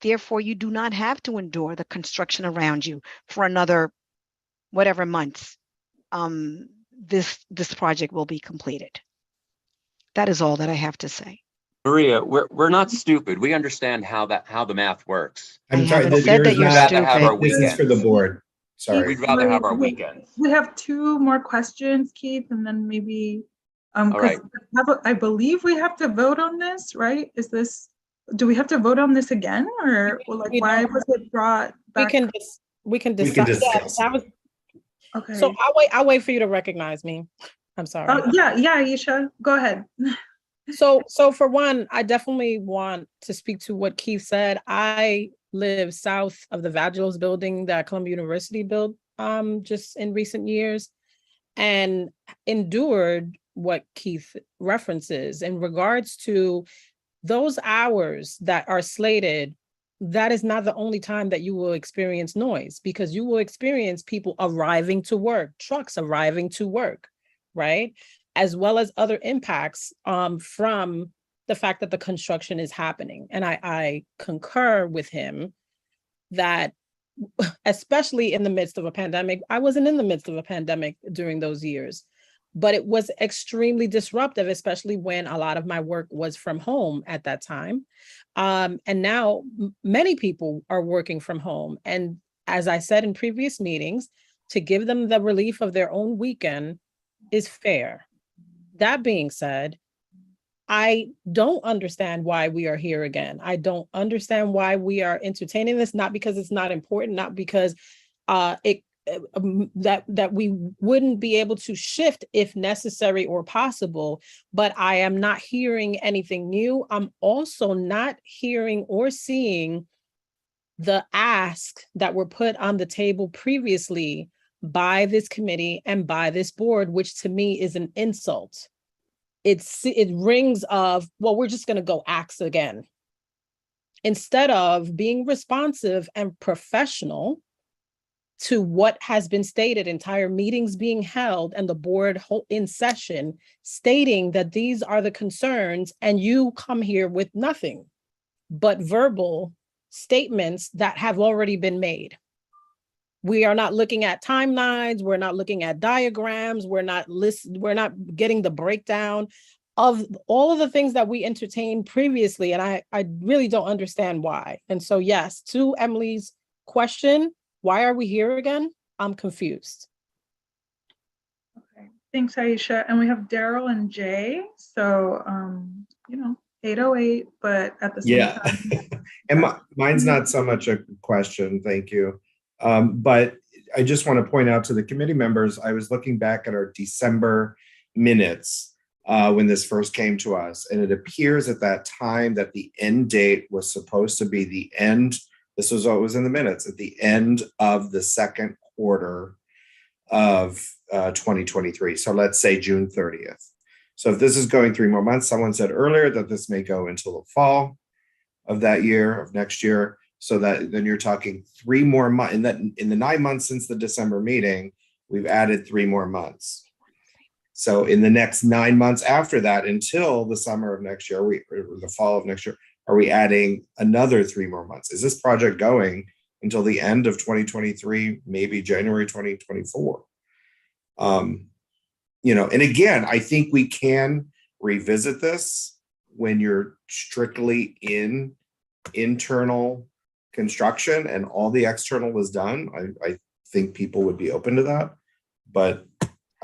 Therefore, you do not have to endure the construction around you for another whatever months this project will be completed. That is all that I have to say. Maria, we're not stupid. We understand how the math works. I'm sorry, haven't said that you're rather have our stupid. this is for the weekends. board. Sorry. We'd rather have our weekends. We have two more questions, Keith, and then maybe, All right. I believe we have to vote on this, right? Do we have to vote on this again, or like why was it brought back? We can We can discuss. discuss. Yeah, that was, Okay. so I'll wait for you to recognize me. I'm sorry. Oh, yeah, Aisha, go ahead. So for one, I definitely want to speak to what Keith said. I live south of the Vagilos building that Columbia University built just in recent years, and endured what Keith references in regards to those hours that are slated. That is not the only time that you will experience noise, because you will experience people arriving to work, trucks arriving to work, right? As well as other impacts from the fact that the construction is happening. And I concur with him that, especially in the midst of a pandemic, I wasn't in the midst of a pandemic during those years, but it was extremely disruptive, especially when a lot of my work was from home at that time. And now many people are working from home. And as I said in previous meetings, to give them the relief of their own weekend is fair. That being said, I don't understand why we are here again. I don't understand why we are entertaining this, not because it's not important, not because that we wouldn't be able to shift if necessary or possible, but I am not hearing anything new. I'm also not hearing or seeing the asks that were put on the table previously by this committee and by this board, which to me is an insult. It rings of, well, we're just going to go ask again. Instead of being responsive and professional to what has been stated, entire meetings being held and the board in session stating that these are the concerns, and you come here with nothing but verbal statements that have already been made. We are not looking at timelines. We're not looking at diagrams. We're not getting the breakdown of all of the things that we entertained previously. And I really don't understand why. And so, yes, to Emily's question, why are we here again? I'm confused. Okay, thanks, Aisha. And we have Daryl and Jay. So, 808, but at the same time. And mine's not so much a question, thank you. But I just want to point out to the committee members, I was looking back at our December minutes when this first came to us, and it appears at that time that the end date was supposed to be the end. This was what was in the minutes, at the end of the second quarter of 2023. So let's say June 30th. So if this is going 3 more months, someone said earlier that this may go until the fall of that year, of next year. So that then you're talking 3 more months. In the 9 months since the December meeting, we've added 3 more months. So in the next 9 months after that, until the summer of next year, or the fall of next year, are we adding another 3 more months? Is this project going until the end of 2023, maybe January 2024? You know, and again, I think we can revisit this when you're strictly in internal construction and all the external was done. I think people would be open to that, but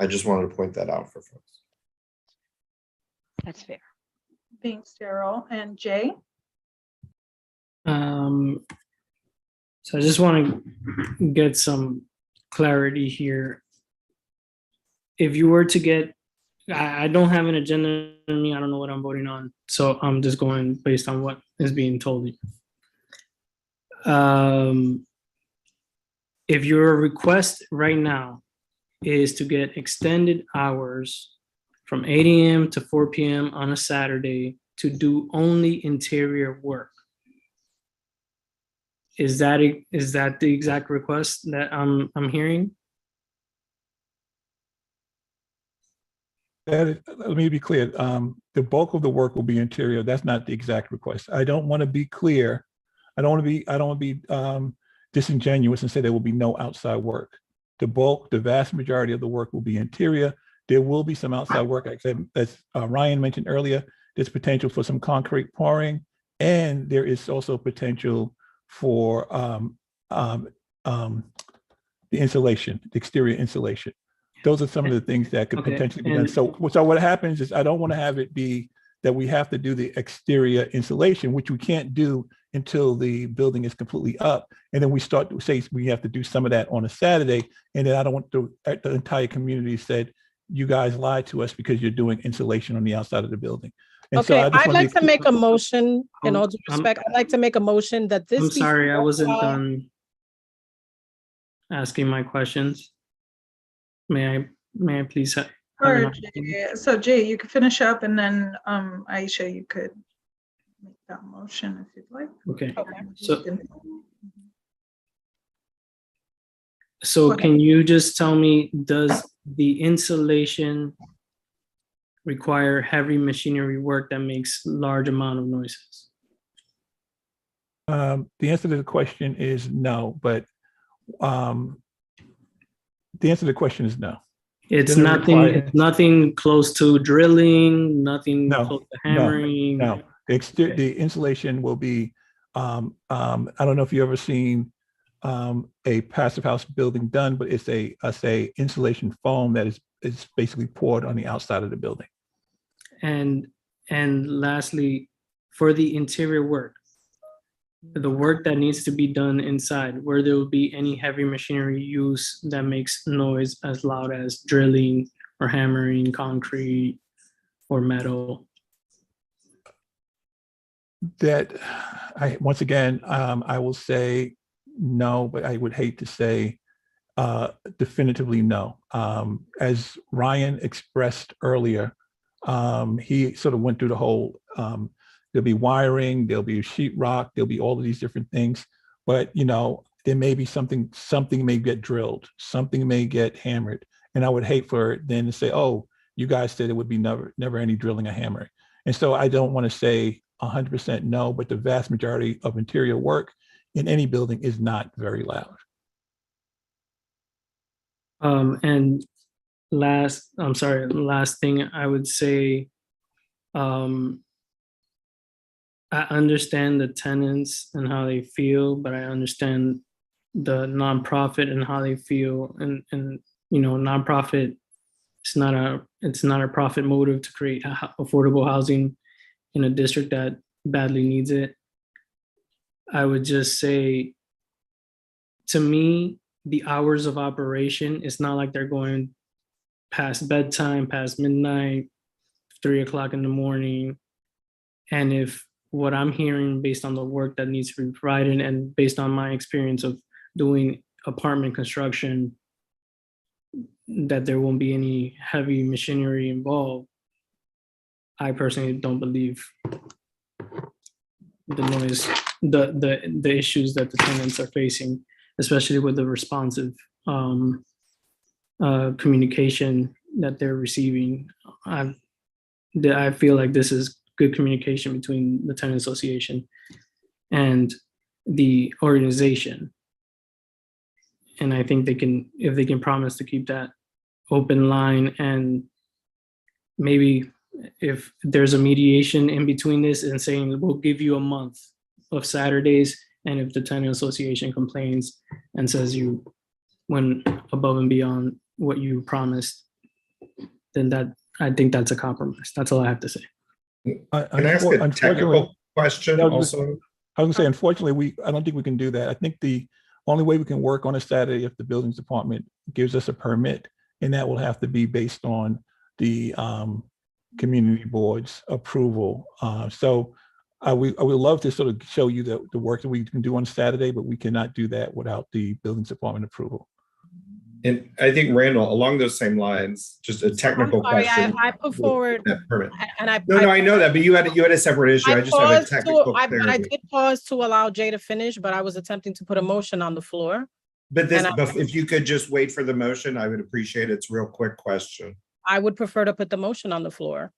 I just wanted to point that out for folks. That's fair. Thanks, Daryl. And Jay? So I just want to get some clarity here. If you were to get, I don't have an agenda in me, I don't know what I'm voting on, so I'm just going based on what is being told you. If your request right now is to get extended hours from 8 a.m. to 4 p.m. on a Saturday to do only interior work, is that the exact request that I'm hearing? Let me be clear. The bulk of the work will be interior. That's not the exact request. I don't want to be clear. I don't want to be disingenuous and say there will be no outside work. The vast majority of the work will be interior. There will be some outside work. As Ryan mentioned earlier, there's potential for some concrete pouring, and there is also potential for the insulation, the exterior insulation. Those are some of the things that could potentially be done. So what happens is I don't want to have it be that we have to do the exterior insulation, which we can't do until the building is completely up. And then we start to say we have to do some of that on a Saturday. And then I don't want the entire community said, you guys lied to us because you're doing insulation on the outside of the building. And okay, so I'd like to make a motion, in all due respect, I'd like to make a motion that this. I'm sorry, I wasn't done asking my questions. May I please have Sure, Jay. So Jay, you could finish up, and then Aisha, you could make that motion if you'd like. Okay. So can you just tell me, does the insulation require heavy machinery work that makes large amount of noises? The answer to the question is no, but the answer to the question is no. It's nothing close to drilling, nothing close to hammering. No. The insulation will be, I don't know if you've ever seen a passive house building done, but it's a insulation foam that is basically poured on the outside of the building. And lastly, for the interior work, the work that needs to be done inside, where there will be any heavy machinery use that makes noise as loud as drilling or hammering concrete or metal? That once again, I will say no, but I would hate to say definitively no. As Ryan expressed earlier, he sort of went through the whole, there'll be wiring, there'll be sheetrock, there'll be all of these different things, but there may be something may get drilled, something may get hammered. And I would hate for then to say, oh, you guys said it would be never any drilling or hammering. And so I don't want to say 100% no, but the vast majority of interior work in any building is not very loud. And last thing I would say, I understand the tenants and how they feel, but I understand the nonprofit and how they feel. And nonprofit, it's not a profit motive to create affordable housing in a district that badly needs it. I would just say, to me, the hours of operation, it's not like they're going past bedtime, past midnight, 3 o'clock in the morning. And if what I'm hearing based on the work that needs to be provided and based on my experience of doing apartment construction, that there won't be any heavy machinery involved, I personally don't believe the noise, the issues that the tenants are facing, especially with the responsive communication that they're receiving. I feel like this is good communication between the tenant association and the organization. And I think if they can promise to keep that open line, and maybe if there's a mediation in between this and saying, we'll give you a month of Saturdays, and if the tenant association complains and says you went above and beyond what you promised, then I think that's a compromise. That's all I have to say. Can I ask a technical question also? I was gonna say, unfortunately, I don't think we can do that. I think the only way we can work on a Saturday if the buildings department gives us a permit, and that will have to be based on the community board's approval. So I would love to sort of show you the work that we can do on Saturday, but we cannot do that without the buildings department approval. And I think, Randall, along those same lines, just a technical question. I put forward, and I know that, but you had a separate issue. I just have a technical I did pause to allow Jay to finish, but I was attempting to put a motion on the floor. But if you could just wait for the motion, I would appreciate it. It's a real quick question. I would prefer to put the motion on the floor.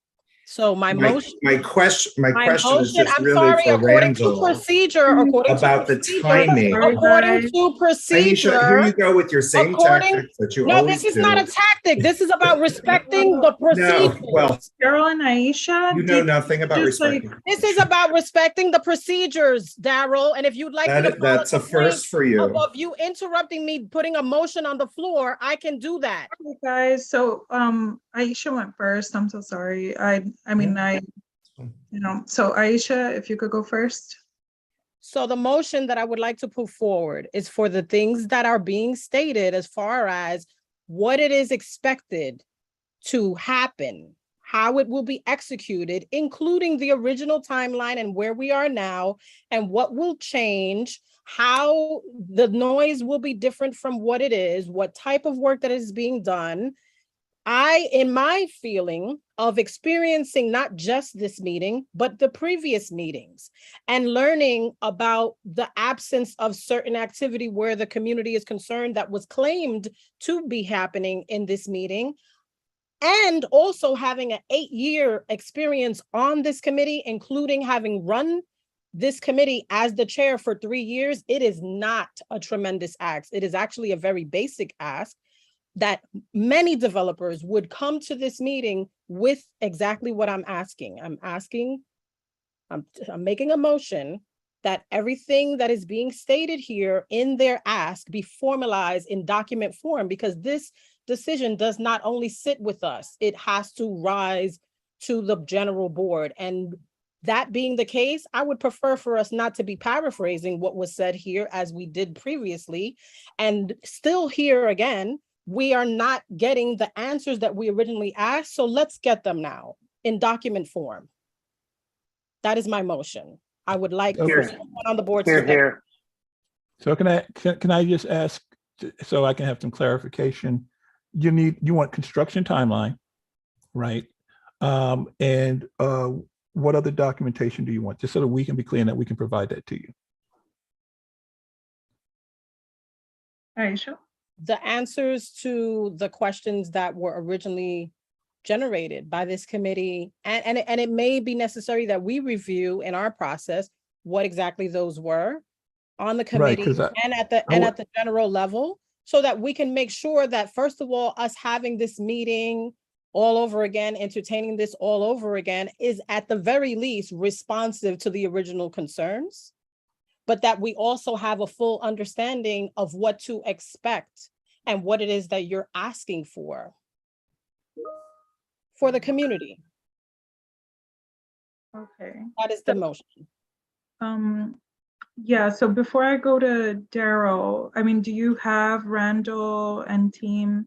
So my question is just I'm really sorry, for according to Randall procedure, about the timing. according to procedure. Aisha, here you go with your same tactics that you always do. This is not a tactic. This is about respecting the procedure. No, well, Carol and Aisha, you know nothing about respecting. This is about respecting the procedures, Daryl. And if you'd like that's a first for you. Of you interrupting me, putting a motion on the floor, I can do that. Okay, guys. So Aisha went first. I'm so sorry. So Aisha, if you could go first. So the motion that I would like to put forward is for the things that are being stated as far as what it is expected to happen, how it will be executed, including the original timeline and where we are now and what will change, how the noise will be different from what it is, what type of work that is being done. In my feeling of experiencing not just this meeting, but the previous meetings and learning about the absence of certain activity where the community is concerned that was claimed to be happening in this meeting, and also having an 8-year experience on this committee, including having run this committee as the chair for 3 years, it is not a tremendous ask. It is actually a very basic ask that many developers would come to this meeting with exactly what I'm asking. I'm making a motion that everything that is being stated here in their ask be formalized in document form, because this decision does not only sit with us, it has to rise to the general board. And that being the case, I would prefer for us not to be paraphrasing what was said here as we did previously, and still here again, we are not getting the answers that we originally asked. So let's get them now in document form. That is my motion. I would like someone on the board to. So can I just ask, so I can have some clarification? You want construction timeline, right? And what other documentation do you want? Just so that we can be clear and that we can provide that to you. Aisha? The answers to the questions that were originally generated by this committee, and it may be necessary that we review in our process what exactly those were on the committee, right, and at the general level, so that we can make sure that, first of all, us having this meeting all over again, entertaining this all over again, is at the very least responsive to the original concerns, but that we also have a full understanding of what to expect and what it is that you're asking for the community. Okay. That is the motion. Yeah, so before I go to Daryl, I mean, do you have Randall and team,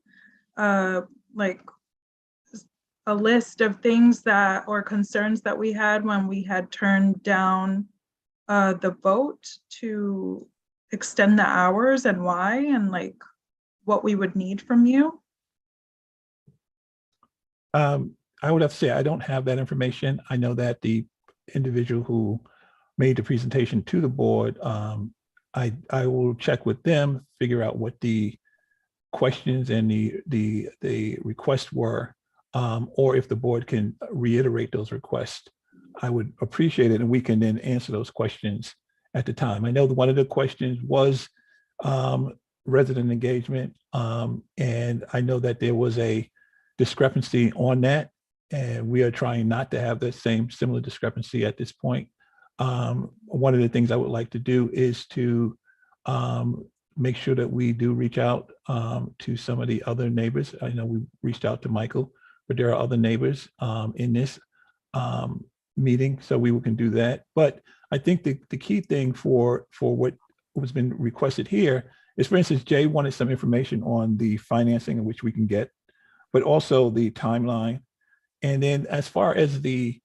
like a list of things that, or concerns that we had when we had turned down the vote to extend the hours, and why, and like what we would need from you? I would have to say I don't have that information. I know that the individual who made the presentation to the board, I will check with them, figure out what the questions and the requests were, or if the board can reiterate those requests, I would appreciate it, and we can then answer those questions at the time. I know that one of the questions was resident engagement, and I know that there was a discrepancy on that, and we are trying not to have that same similar discrepancy at this point. One of the things I would like to do is to make sure that we do reach out to some of the other neighbors. I know we reached out to Michael, but there are other neighbors in this meeting, so we can do that. But I think the key thing for what was been requested here is, for instance, Jay wanted some information on the financing in which we can get, but also the timeline. And then as far as the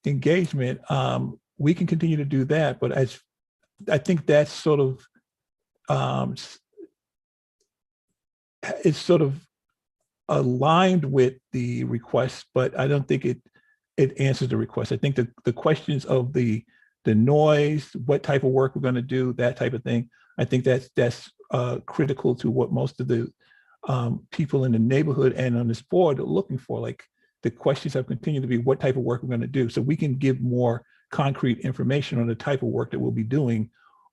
engagement, we can continue to do that, but as I think that's sort of it's sort of aligned with the request, but I don't think it answers the request. I think the questions of the noise, what type of work we're going to do, that type of thing, I think that's critical to what most of the people in the neighborhood and on this board are looking for. Like, the questions have continued to be what type of work we're going to do, so we can give more concrete information on the type of work that we'll be doing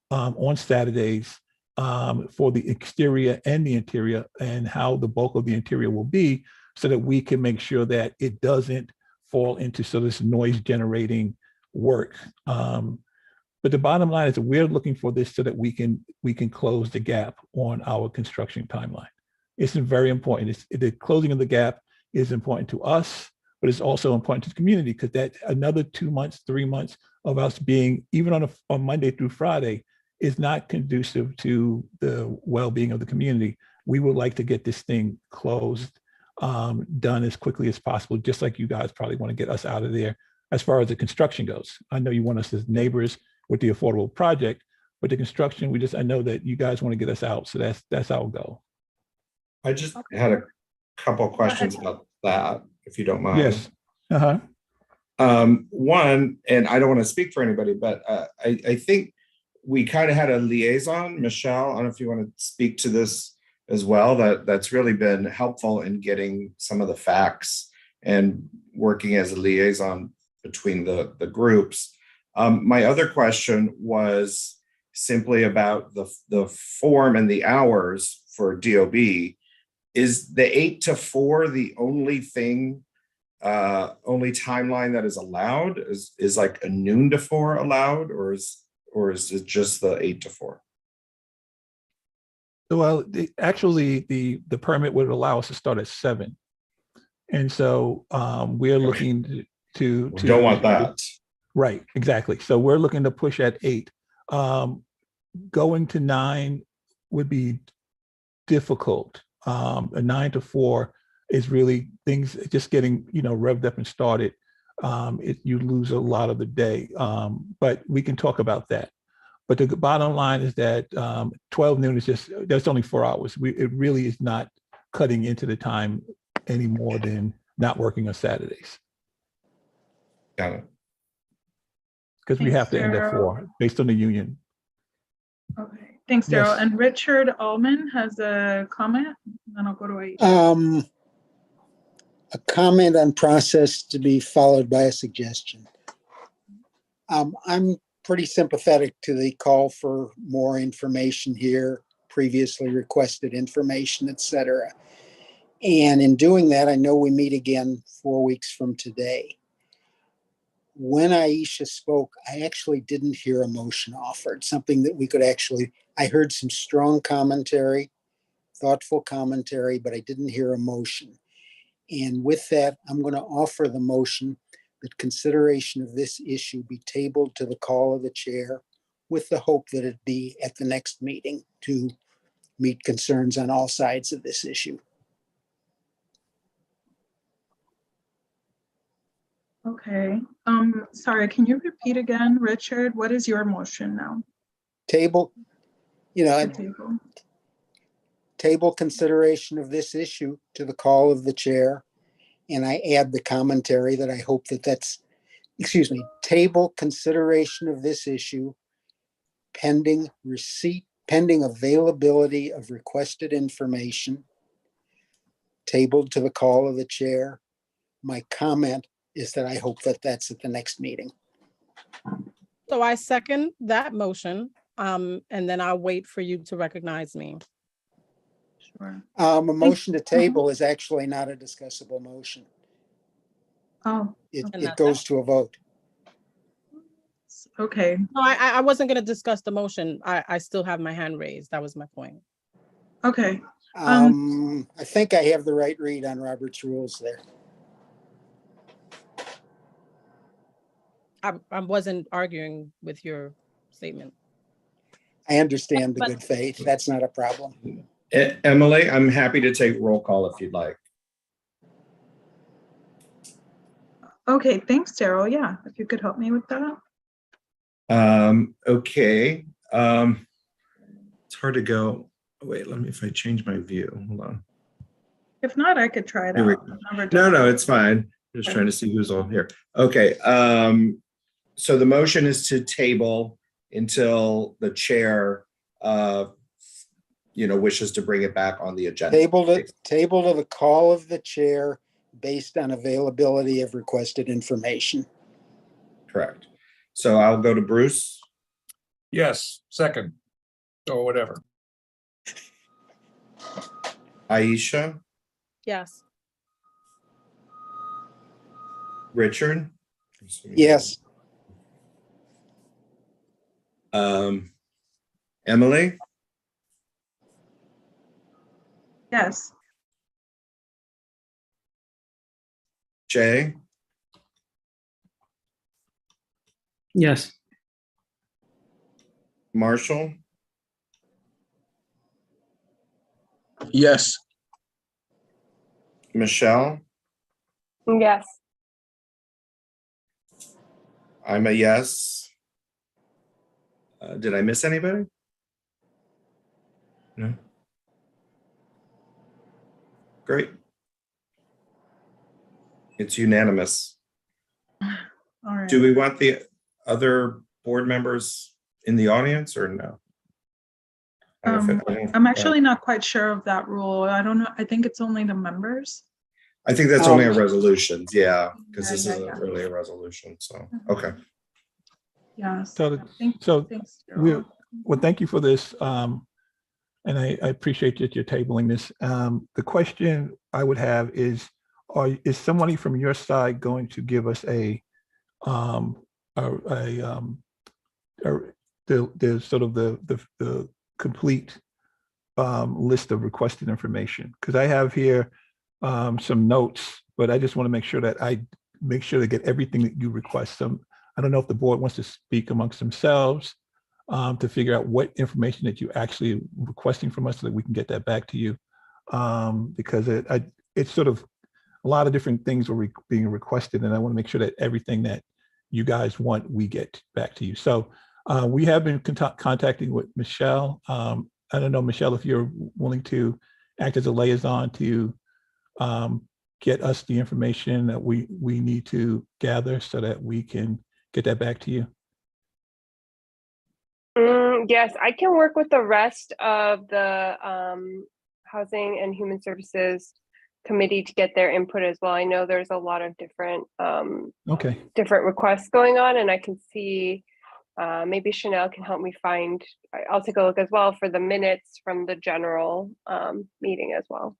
on Saturdays for the exterior and the interior, and how the bulk of the interior will be, so that we can make sure that it doesn't fall into sort of this noise generating work. But the bottom line is that we're looking for this so that we can close the gap on our construction timeline. It's very important. The closing of the gap is important to us, but it's also important to the community, because that another 2 months, 3 months of us being, even on Monday through Friday, is not conducive to the well-being of the community. We would like to get this thing closed, done as quickly as possible, just like you guys probably want to get us out of there as far as the construction goes. I know you want us as neighbors with the affordable project, but the construction, I know that you guys want to get us out, so that's our goal. I just had a couple questions about that, if you don't mind. Yes. Uh-huh. One, and I don't want to speak for anybody, but I think we kind of had a liaison, Michelle. I don't know if you want to speak to this as well. That's really been helpful in getting some of the facts and working as a liaison between the groups. My other question was simply about the form and the hours for DOB. Is the 8 to 4 the only thing, only timeline that is allowed? Is like a noon to 4 allowed, or is it just the 8 to 4? Well, actually, the permit would allow us to start at 7, and so we're looking to we don't want that. Right, exactly. So we're looking to push at 8. Going to 9 would be difficult. A 9 to 4 is really things just getting revved up and started. You lose a lot of the day, but we can talk about that. But the bottom line is that 12 noon is that's only 4 hours. It really is not cutting into the time any more than not working on Saturdays. Got it. Because we have to end at 4 based on the union. Okay, thanks, Daryl. Yes. And Richard Allman has a comment, then I'll go to Aisha. A comment on process to be followed by a suggestion. I'm pretty sympathetic to the call for more information here, previously requested information, etc. And in doing that, I know we meet again 4 weeks from today. When Aisha spoke, I actually didn't hear a motion offered, something that we could I heard some strong commentary, thoughtful commentary, but I didn't hear a motion. And with that, I'm going to offer the motion that consideration of this issue be tabled to the call of the chair, with the hope that it be at the next meeting to meet concerns on all sides of this issue. Okay, sorry, can you repeat again, Richard? What is your motion now? Table, Table. table consideration of this issue to the call of the chair. And I add the commentary that I hope table consideration of this issue pending receipt pending availability of requested information, tabled to the call of the chair. My comment is that I hope that that's at the next meeting. So I second that motion, and then I'll wait for you to recognize me. Sure. A motion to table is actually not a discussable motion. Oh, It goes to a vote. okay. No, I wasn't gonna discuss the motion. I still have my hand raised. That was my point. Okay. I think I have the right read on Robert's rules there. I wasn't arguing with your statement. I understand the good faith. That's not a problem. Emily, I'm happy to take roll call if you'd like. Okay, thanks, Daryl. Yeah, if you could help me with that. Okay. It's hard to go. Wait, let me, if I change my view, hold on. If not, I could try it Here we out. go. No, it's fine. Just trying to see who's all here. Okay. So the motion is to table until the chair, wishes to bring it back on the agenda. Table to the call of the chair based on availability of requested information. Correct. So I'll go to Bruce. Yes, second, or whatever. Aisha, Yes. Richard. Yes. Emily, Yes. Jay, Yes. Marshall, Yes. Michelle. Yes. I'm a yes. Did I miss anybody? No. Great. It's unanimous. All right. Do we want the other board members in the audience or no? I'm actually not quite sure of that rule. I don't know. I think it's only the members. I think that's only a resolutions, yeah, because this yeah. isn't really a resolution, so, okay. Yeah. So, Thanks, well, thank you for this. And I appreciate that you're tabling this. The question I would have is somebody from your side going to give us the sort of the complete list of requested information? Because I have here some notes, but I just want to make sure that I make sure to get everything that you request. I don't know if the board wants to speak amongst themselves to figure out what information that you actually requesting from us so that we can get that back to you. Because it's sort of a lot of different things were being requested, and I want to make sure that everything that you guys want, we get back to you. So we have been contacting with Michelle. I don't know, Michelle, if you're willing to act as a liaison to get us the information that we need to gather so that we can get that back to you. Yes, I can work with the rest of the Housing and Human Services Committee to get their input as well. I know there's a lot of different different requests going on, and I can see maybe Chanel can help me find. I'll take a look as well for the minutes from the general meeting as well.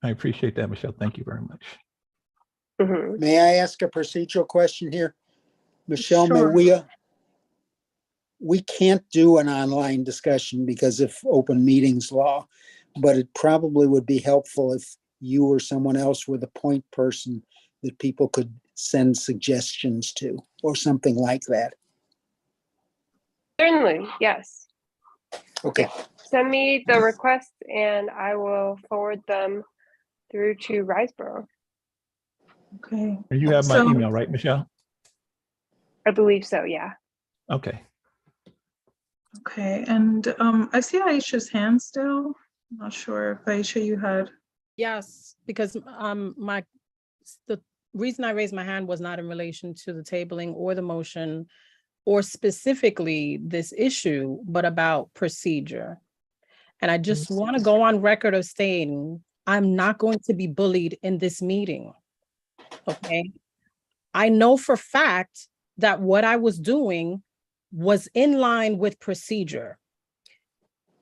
I appreciate that, Michelle. Thank you very much. May I ask a procedural question here? Michelle, Sure. we can't do an online discussion because of open meetings law, but it probably would be helpful if you or someone else were the point person that people could send suggestions to or something like that. Certainly, yes. Okay. Send me the requests and I will forward them through to Riseborough. Okay. And you have my email, right, Michelle? I believe so, yeah. Okay. Okay, and I see Aisha's hand still. I'm not sure if Aisha you had. Yes, because the reason I raised my hand was not in relation to the tabling or the motion. or specifically this issue, but about procedure. And I just want to go on record of saying, I'm not going to be bullied in this meeting. Okay. I know for fact that what I was doing was in line with procedure.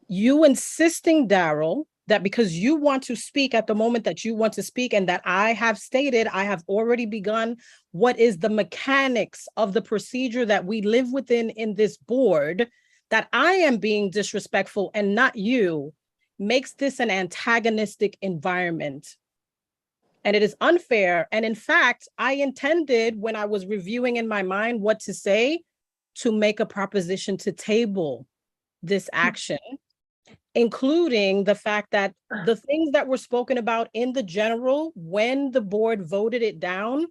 You insisting, Daryl, that because you want to speak at the moment that you want to speak, and that I have stated, I have already begun what is the mechanics of the procedure that we live within in this board, that I am being disrespectful and not you, makes this an antagonistic environment. And it is unfair. And in fact, I intended, when I was reviewing in my mind what to say, to make a proposition to table this action, including the fact that the things that were spoken about in the general, when the board voted it down,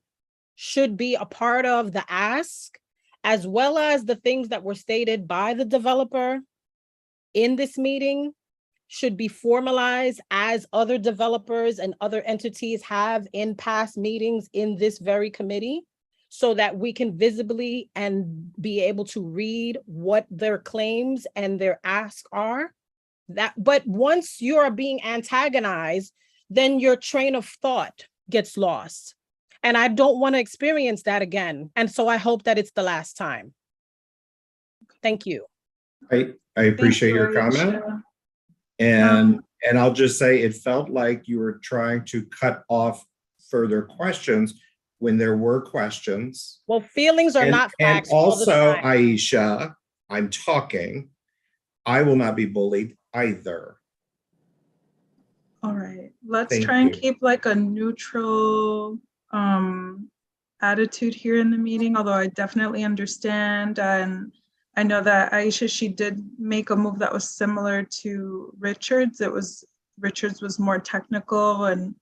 should be a part of the ask, as well as the things that were stated by the developer in this meeting should be formalized as other developers and other entities have in past meetings in this very committee, so that we can visibly and be able to read what their claims and their asks are. But once you are being antagonized, then your train of thought gets lost. And I don't want to experience that again. And so I hope that it's the last time. Thank you. I appreciate your comment. And I'll just say it felt like you were trying to cut off further questions when there were questions. Well, feelings are not facts. And also, Aisha, I'm talking. I will not be bullied either. All right, let's try and keep like a neutral attitude here in the meeting, although I definitely understand. And I know that Aisha, she did make a move that was similar to Richard's. Richard's was more technical, and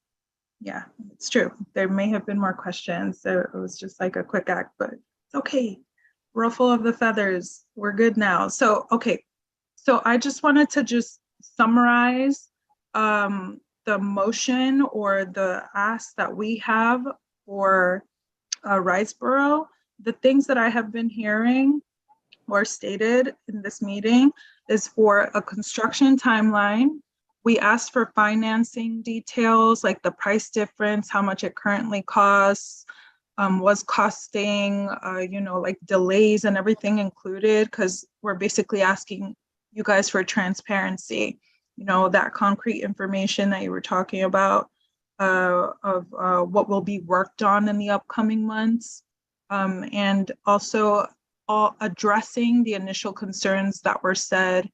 yeah, it's true. There may have been more questions. So it was just like a quick act, but it's okay. Ruffle of the feathers. We're good now. So, okay. So I just wanted to just summarize the motion or the ask that we have for Riceboro. The things that I have been hearing or stated in this meeting is for a construction timeline. We asked for financing details, like the price difference, how much it currently costs, was costing, like delays and everything included, because we're basically asking you guys for transparency, that concrete information that you were talking about of what will be worked on in the upcoming months, and also addressing the initial concerns that were said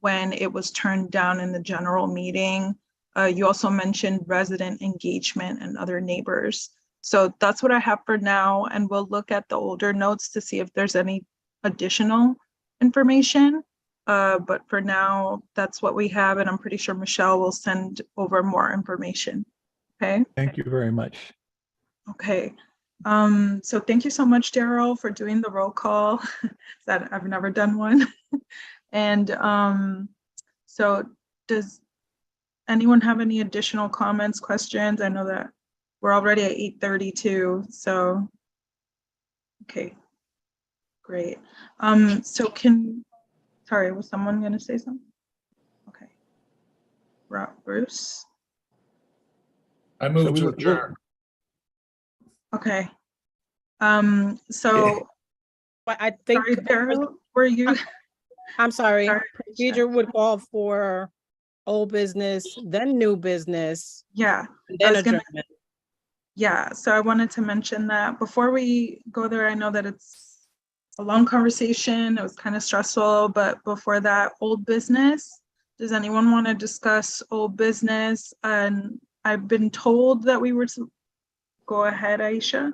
when it was turned down in the general meeting. You also mentioned resident engagement and other neighbors. So that's what I have for now, and we'll look at the older notes to see if there's any additional information. But for now, that's what we have, and I'm pretty sure Michelle will send over more information. Okay. Thank you very much. Okay. So thank you so much, Daryl, for doing the roll call. That I've never done one. And so does anyone have any additional comments, questions? I know that we're already at 8:32, so okay, great. So sorry, was someone going to say something? Okay. Bruce? I move to adjourn. Okay. So but I think sorry, Daryl, were you? I'm sorry. Procedure would call for old business, then new business. Yeah. Then adjournment. Yeah. So I wanted to mention that before we go there. I know that it's a long conversation. It was kind of stressful, but before that, old business. Does anyone want to discuss old business? And I've been told that we were to go ahead, Aisha.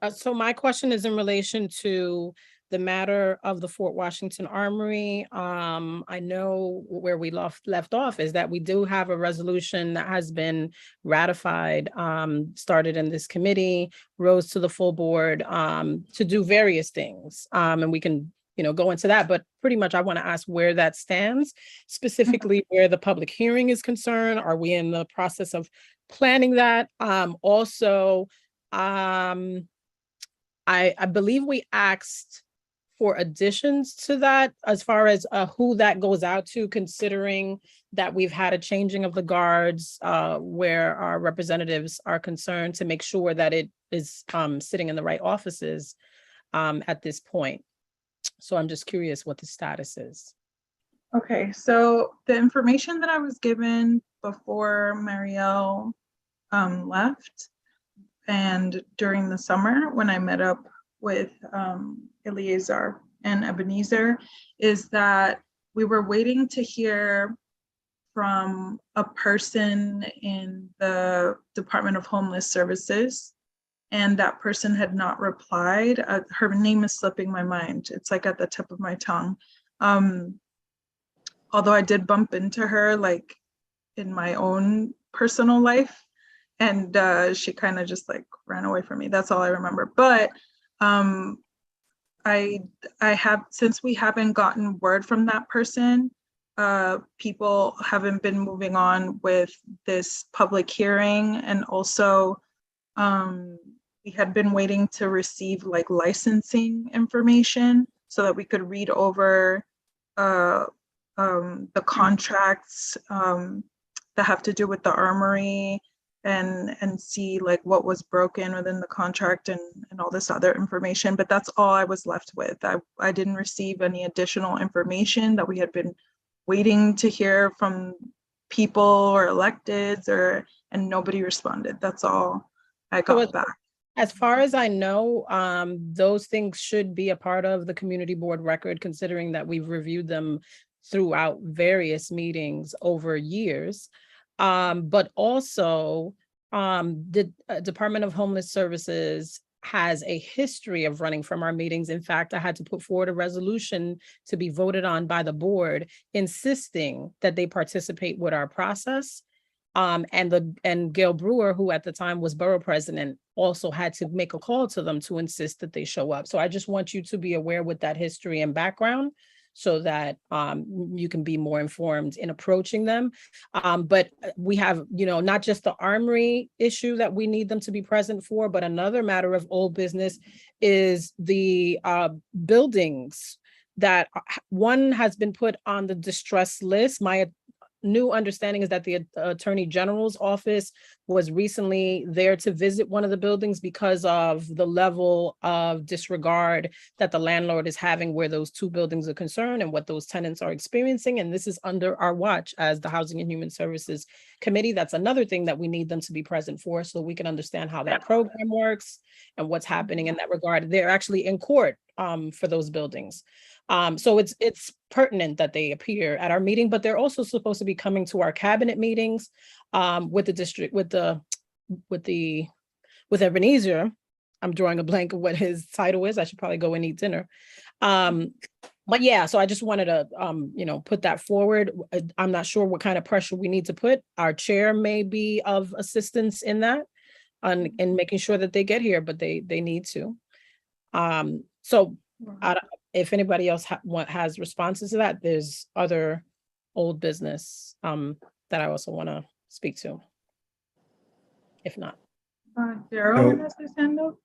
So my question is in relation to the matter of the Fort Washington Armory. I know where we left off is that we do have a resolution that has been ratified, started in this committee, rose to the full board to do various things. And we can go into that, but pretty much I want to ask where that stands, specifically where the public hearing is concerned. Are we in the process of planning that? Also, I believe we asked for additions to that as far as who that goes out to, considering that we've had a changing of the guards where our representatives are concerned, to make sure that it is sitting in the right offices at this point. So I'm just curious what the status is. Okay, so the information that I was given before Marielle left and during the summer when I met up with Eleazar and Ebenezer is that we were waiting to hear from a person in the Department of Homeless Services, and that person had not replied. Her name is slipping my mind. It's like at the tip of my tongue. Although I did bump into her like in my own personal life, and she kind of just like ran away from me. That's all I remember. But I have, since we haven't gotten word from that person, people haven't been moving on with this public hearing, and also we had been waiting to receive like licensing information so that we could read over the contracts that have to do with the armory and see like what was broken within the contract and all this other information. But that's all I was left with. I didn't receive any additional information that we had been waiting to hear from people or electeds, and nobody responded. That's all I got back. As far as I know, those things should be a part of the community board record, considering that we've reviewed them throughout various meetings over years. But also, the Department of Homeless Services has a history of running from our meetings. In fact, I had to put forward a resolution to be voted on by the board, insisting that they participate with our process. And Gail Brewer, who at the time was borough president, also had to make a call to them to insist that they show up. So I just want you to be aware with that history and background, so that you can be more informed in approaching them. But we have, not just the armory issue that we need them to be present for, but another matter of old business is the buildings that one has been put on the distress list. My new understanding is that the Attorney General's office was recently there to visit one of the buildings because of the level of disregard that the landlord is having where those two buildings are concerned and what those tenants are experiencing. And this is under our watch as the Housing and Human Services Committee. That's another thing that we need them to be present for, so we can understand how that program works and what's happening in that regard. They're actually in court for those buildings. So it's pertinent that they appear at our meeting, but they're also supposed to be coming to our cabinet meetings with the district, with Ebenezer. I'm drawing a blank of what his title is. I should probably go and eat dinner. But yeah, so I just wanted to, put that forward. I'm not sure what kind of pressure we need to put. Our chair may be of assistance in that, in making sure that they get here, but they need to. So if anybody else has responses to that, there's other old business that I also want to speak to. If not. Daryl has his hand up.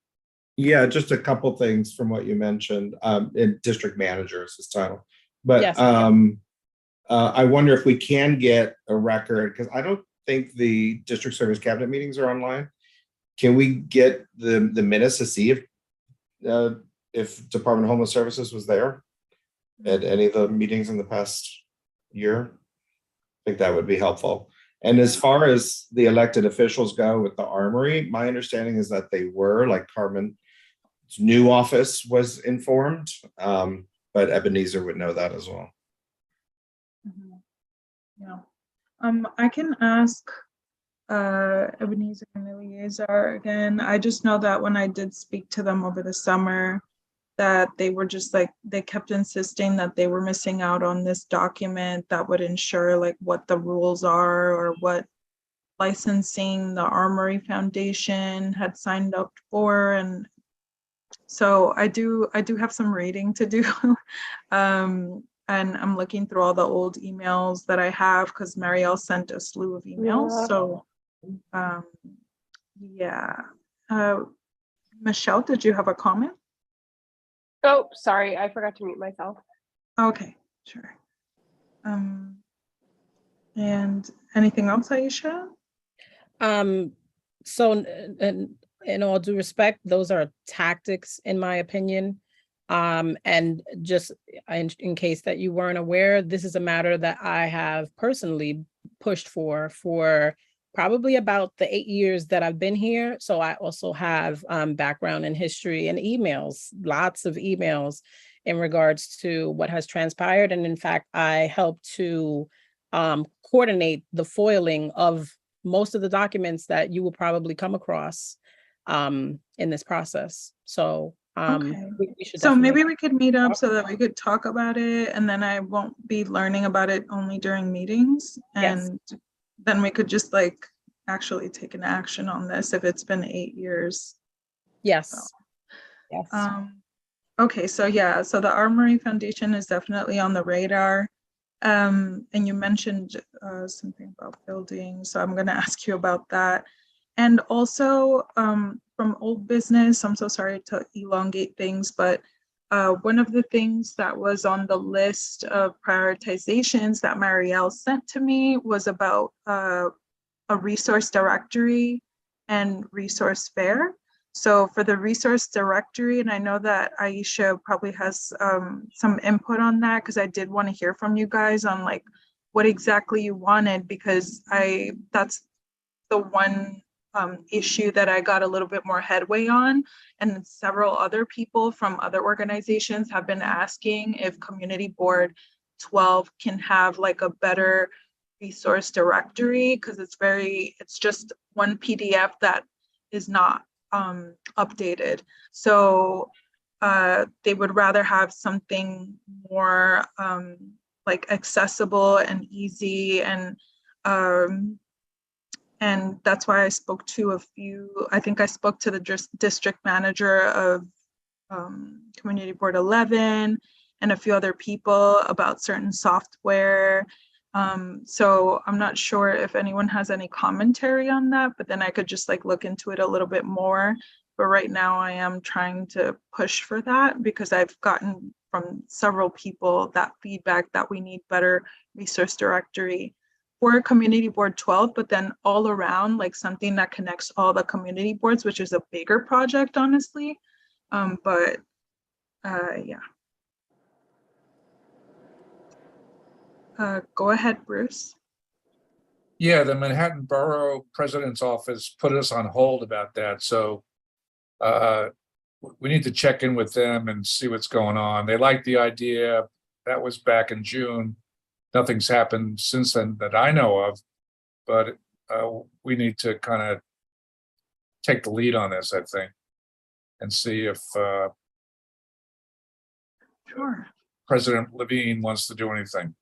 Yeah, just a couple things from what you mentioned. In district manager is his title, but Yes. I wonder if we can get a record, because I don't think the district service cabinet meetings are online. Can we get the minutes to see if Department of Homeless Services was there at any of the meetings in the past year? I think that would be helpful. And as far as the elected officials go with the armory, my understanding is that they were, like Carmen's new office was informed, but Ebenezer would know that as well. Yeah. I can ask Ebenezer and Eleazar again. I just know that when I did speak to them over the summer, that they were just like, they kept insisting that they were missing out on this document that would ensure like what the rules are or what licensing the Armory Foundation had signed up for. And so I do have some reading to do. And I'm looking through all the old emails that I have, because Marielle sent a slew of emails. So yeah. Michelle, did you have a comment? Oh, sorry, I forgot to mute myself. Okay, sure. And anything else, Aisha? So in all due respect, those are tactics, in my opinion. And just in case that you weren't aware, this is a matter that I have personally pushed for probably about the 8 years that I've been here. So I also have background in history and emails, lots of emails in regards to what has transpired. And in fact, I helped to coordinate the foiling of most of the documents that you will probably come across in this process. So Okay. we should So definitely. maybe we could meet up so that we could talk about it, and then I won't be learning about it only during meetings. Yes. And then we could just like actually take an action on this if it's been 8 years. Yes. Yes. Okay, so yeah, so the Armory Foundation is definitely on the radar. And you mentioned something about building, so I'm going to ask you about that. And also from old business, I'm so sorry to elongate things, but one of the things that was on the list of prioritizations that Marielle sent to me was about a resource directory and resource fair. So for the resource directory, and I know that Aisha probably has some input on that, because I did want to hear from you guys on like what exactly you wanted, because that's the one issue that I got a little bit more headway on. And several other people from other organizations have been asking if Community Board 12 can have like a better resource directory, because it's just one PDF that is not updated. So they would rather have something more like accessible and easy, and that's why I spoke to I think I spoke to the district manager of Community Board 11 and a few other people about certain software. So I'm not sure if anyone has any commentary on that, but then I could just like look into it a little bit more. But right now I am trying to push for that, because I've gotten from several people that feedback that we need better resource directory for Community Board 12, but then all around, like something that connects all the community boards, which is a bigger project, honestly. But yeah. Go ahead, Bruce. Yeah, the Manhattan Borough President's Office put us on hold about that. So we need to check in with them and see what's going on. They like the idea. That was back in June. Nothing's happened since then that I know of, but we need to kind of take the lead on this, I think, and see if Sure. President Levine wants to do anything.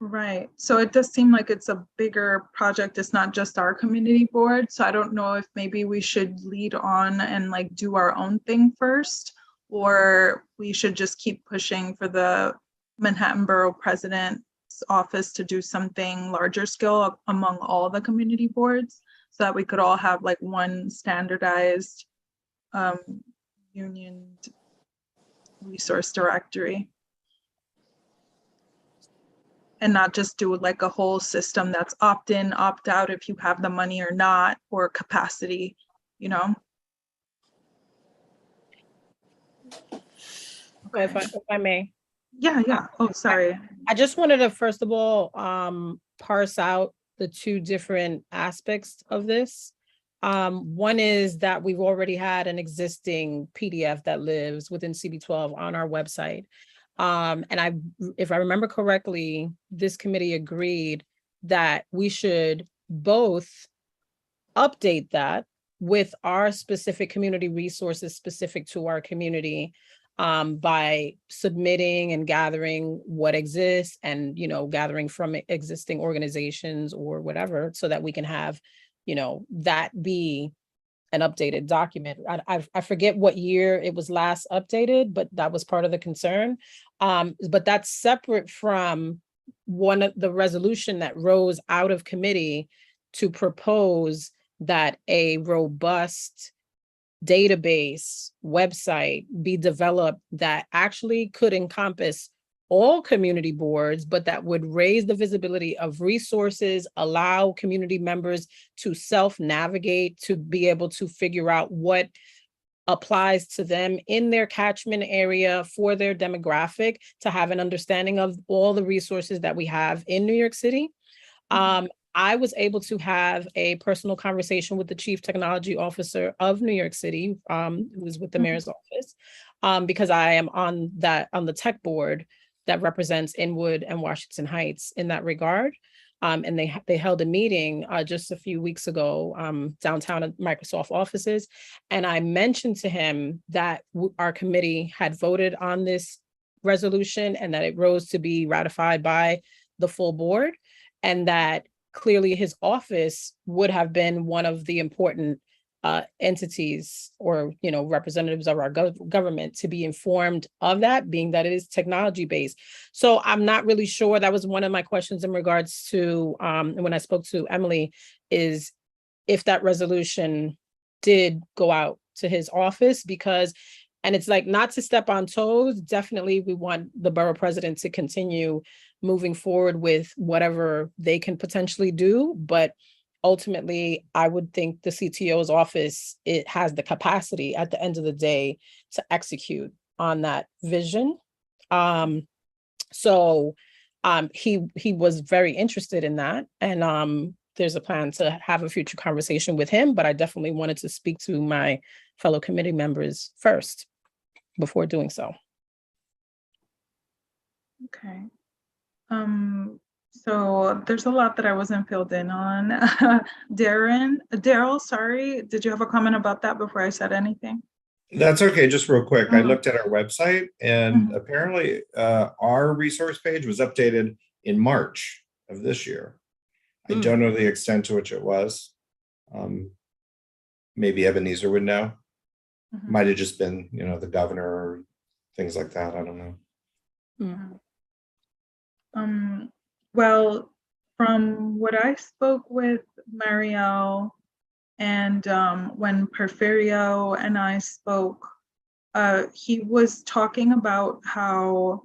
Right. So it does seem like it's a bigger project. It's not just our community board. So I don't know if maybe we should lead on and like do our own thing first, or we should just keep pushing for the Manhattan Borough President's office to do something larger scale among all the community boards, so that we could all have like one standardized union resource directory. And not just do like a whole system that's opt in, opt out if you have the money or not, or capacity, you know? Okay. If I may. Yeah. Oh, sorry. I just wanted to, first of all, parse out the two different aspects of this. One is that we've already had an existing PDF that lives within CB12 on our website. And if I remember correctly, this committee agreed that we should both update that with our specific community resources specific to our community, by submitting and gathering what exists and, gathering from existing organizations or whatever, so that we can have, that be an updated document. I forget what year it was last updated, but that was part of the concern. But that's separate from one of the resolution that rose out of committee to propose that a robust database website be developed that actually could encompass all community boards, but that would raise the visibility of resources, allow community members to self-navigate, to be able to figure out what applies to them in their catchment area for their demographic, to have an understanding of all the resources that we have in New York City. I was able to have a personal conversation with the Chief Technology Officer of New York City, who was with the mayor's office, because I am on the tech board that represents Inwood and Washington Heights in that regard. And they held a meeting just a few weeks ago downtown at Microsoft offices. And I mentioned to him that our committee had voted on this resolution and that it rose to be ratified by the full board, and that clearly his office would have been one of the important entities or, representatives of our government to be informed of that, being that it is technology based. So I'm not really sure. That was one of my questions in regards to when I spoke to Emily, is if that resolution did go out to his office, because, and it's like, not to step on toes, definitely we want the borough president to continue moving forward with whatever they can potentially do, but ultimately, I would think the CTO's office, it has the capacity at the end of the day to execute on that vision. So he was very interested in that. And there's a plan to have a future conversation with him, but I definitely wanted to speak to my fellow committee members first before doing so. Okay. So there's a lot that I wasn't filled in on. Daryl, sorry, did you have a comment about that before I said anything? That's okay. Just real quick. I looked at our website and apparently our resource page was updated in March of this year. I don't know the extent to which it was. Maybe Ebenezer would know. Might have just been, the governor or things like that. I don't know. Well, from what I spoke with Marielle and when Porfirio and I spoke, he was talking about how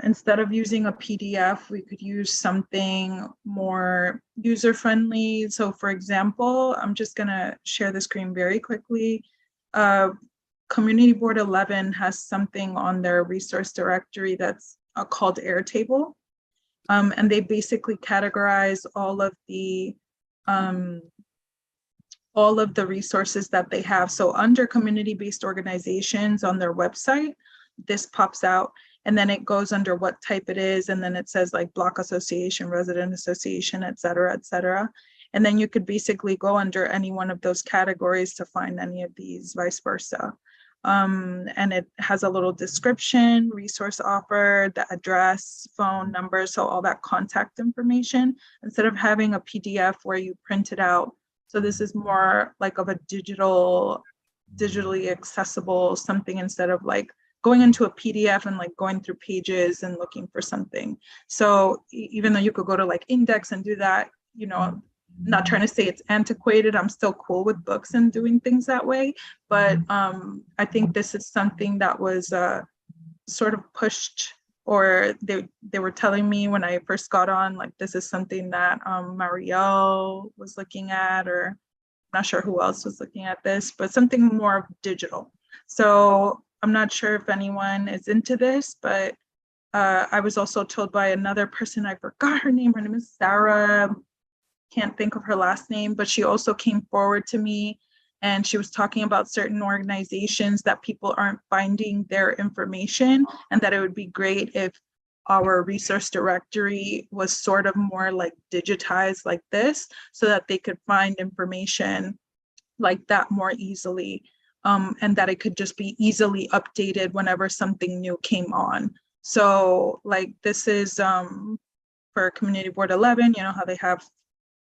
instead of using a PDF, we could use something more user-friendly. So for example, I'm just gonna share the screen very quickly. Community Board 11 has something on their resource directory that's called Airtable. And they basically categorize all of the resources that they have. So under community-based organizations on their website, this pops out, and then it goes under what type it is, and then it says like block association, resident association, et cetera, et cetera. And then you could basically go under any one of those categories to find any of these, vice versa. And it has a little description, resource offer, the address, phone number, so all that contact information, instead of having a PDF where you print it out. So this is more like of a digitally accessible something, instead of like going into a PDF and like going through pages and looking for something. So even though you could go to like Index and do that, not trying to say it's antiquated, I'm still cool with books and doing things that way. But I think this is something that was sort of pushed, or they were telling me when I first got on, like this is something that Marielle was looking at, or I'm not sure who else was looking at this, but something more digital. So I'm not sure if anyone is into this, but I was also told by another person, I forgot her name. Her name is Sarah. Can't think of her last name, but she also came forward to me and she was talking about certain organizations that people aren't finding their information, and that it would be great if our resource directory was sort of more like digitized like this, so that they could find information like that more easily, and that it could just be easily updated whenever something new came on. So like this is for Community Board 11, how they have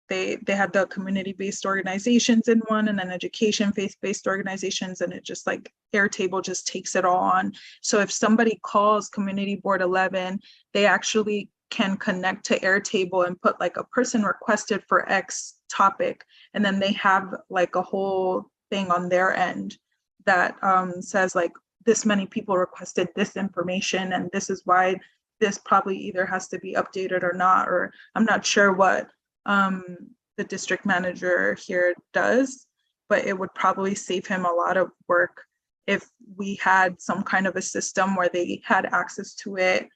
they had the community-based organizations in one, and then education faith-based organizations, and it just like Airtable just takes it all on. So if somebody calls Community Board 11, they actually can connect to Airtable and put like a person requested for X topic, and then they have like a whole thing on their end that says like this many people requested this information and this is why this probably either has to be updated or not, or I'm not sure what the district manager here does, but it would probably save him a lot of work if we had some kind of a system where they had access to it,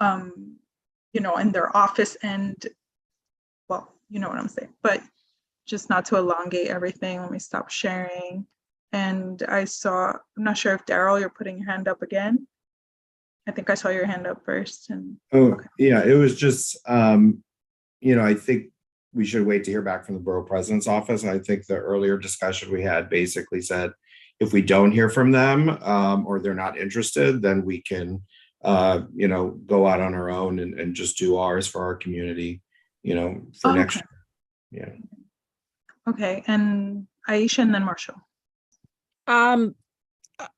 you know, in their office and, well, you know what I'm saying, but just not to elongate everything. Let me stop sharing. And I'm not sure if Daryl, you're putting your hand up again. I think I saw your hand up first. And yeah, it was just, you know, I think we should wait to hear back from the borough president's office. And I think the earlier discussion we had basically said, if we don't hear from them or they're not interested, then we can, you know, go out on our own and just do ours for our community, you know, for next year. Yeah. Okay, and Aisha and then Marshall.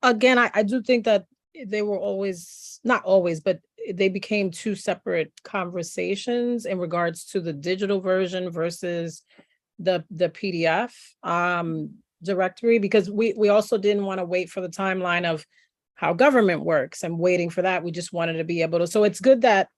Again, I do think that they were always, not always, but they became two separate conversations in regards to the digital version versus the PDF directory, because we also didn't want to wait for the timeline of how government works and waiting for that. We just wanted to be able to, so it's good that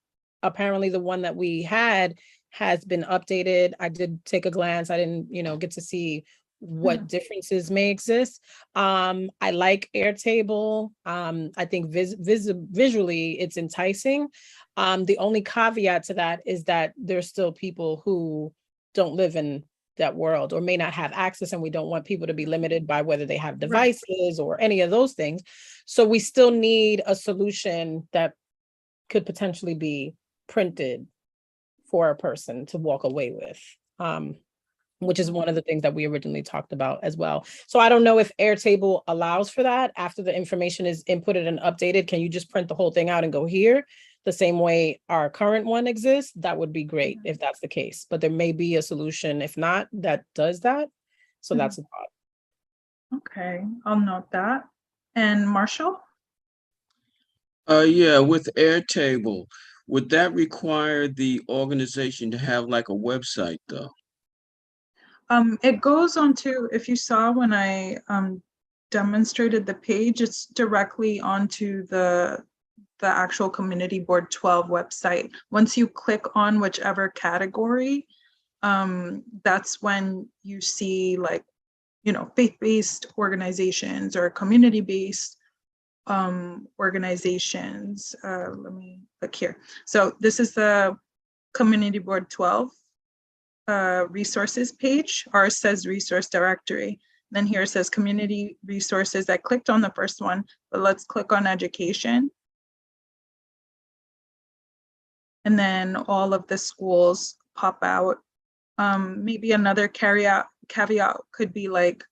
apparently the one that we had has been updated. I did take a glance. I didn't, you know, get to see what differences may exist. I like Airtable. I think visually it's enticing. The only caveat to that is that there's still people who don't live in that world or may not have access, and we don't want people to be limited by whether they have devices or any of those things. So we still need a solution that could potentially be printed for a person to walk away with. Which is one of the things that we originally talked about as well. So I don't know if Airtable allows for that. After the information is inputted and updated, can you just print the whole thing out and go here? The same way our current one exists? That would be great if that's the case, but there may be a solution, if not, that does that. So that's a thought. Okay, I'll note that. And Marshall? Yeah, with Airtable, would that require the organization to have like a website though? It goes on to, if you saw when I demonstrated the page, it's directly onto the actual Community Board 12 website. Once you click on whichever category, that's when you see like, you know, faith-based organizations or community-based organizations. Let me look here. So this is the Community Board 12 resources page. Ours says resource directory. Then here it says community resources. I clicked on the first one, but let's click on education. And then all of the schools pop out. Maybe another caveat could be like,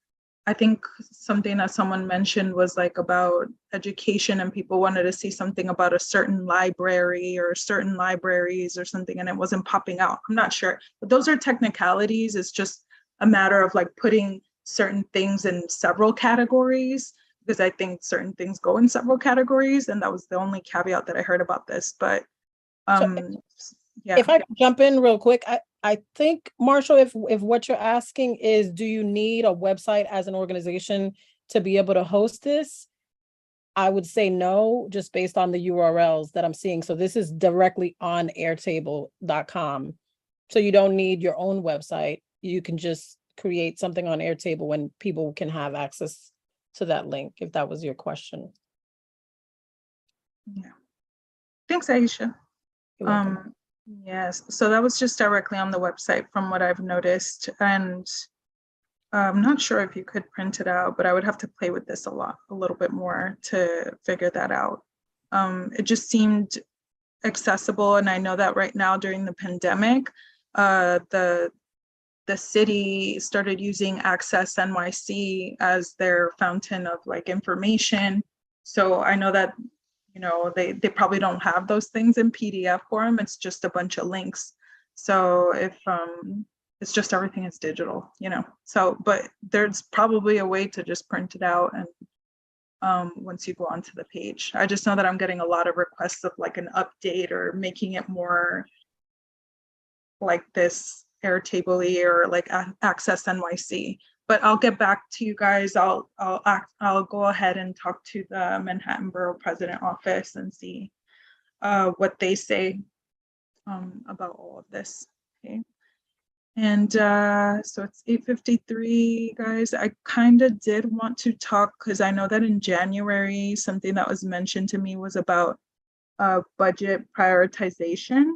I think something that someone mentioned was like about education and people wanted to see something about a certain library or certain libraries or something and it wasn't popping out. I'm not sure, but those are technicalities. It's just a matter of like putting certain things in several categories because I think certain things go in several categories and that was the only caveat that I heard about this, but yeah. If I could jump in real quick, I think, Marshall, if what you're asking is, do you need a website as an organization to be able to host this? I would say no, just based on the URLs that I'm seeing. So this is directly on airtable.com. So you don't need your own website. You can just create something on Airtable and people can have access to that link, if that was your question. Yeah. Thanks, Aisha. Yes, so that was just directly on the website from what I've noticed. And I'm not sure if you could print it out, but I would have to play with this a little bit more to figure that out. It just seemed accessible. And I know that right now during the pandemic, the city started using Access NYC as their fountain of like information. So I know that, you know, they probably don't have those things in PDF form. It's just a bunch of links. So if it's just everything is digital, you know, so, but there's probably a way to just print it out and once you go onto the page. I just know that I'm getting a lot of requests of like an update or making it more like this Airtable-y or like Access NYC, but I'll get back to you guys. I'll go ahead and talk to the Manhattan Borough President Office and see what they say about all of this. Okay. And so it's 8:53, guys. I kind of did want to talk because I know that in January, something that was mentioned to me was about budget prioritization.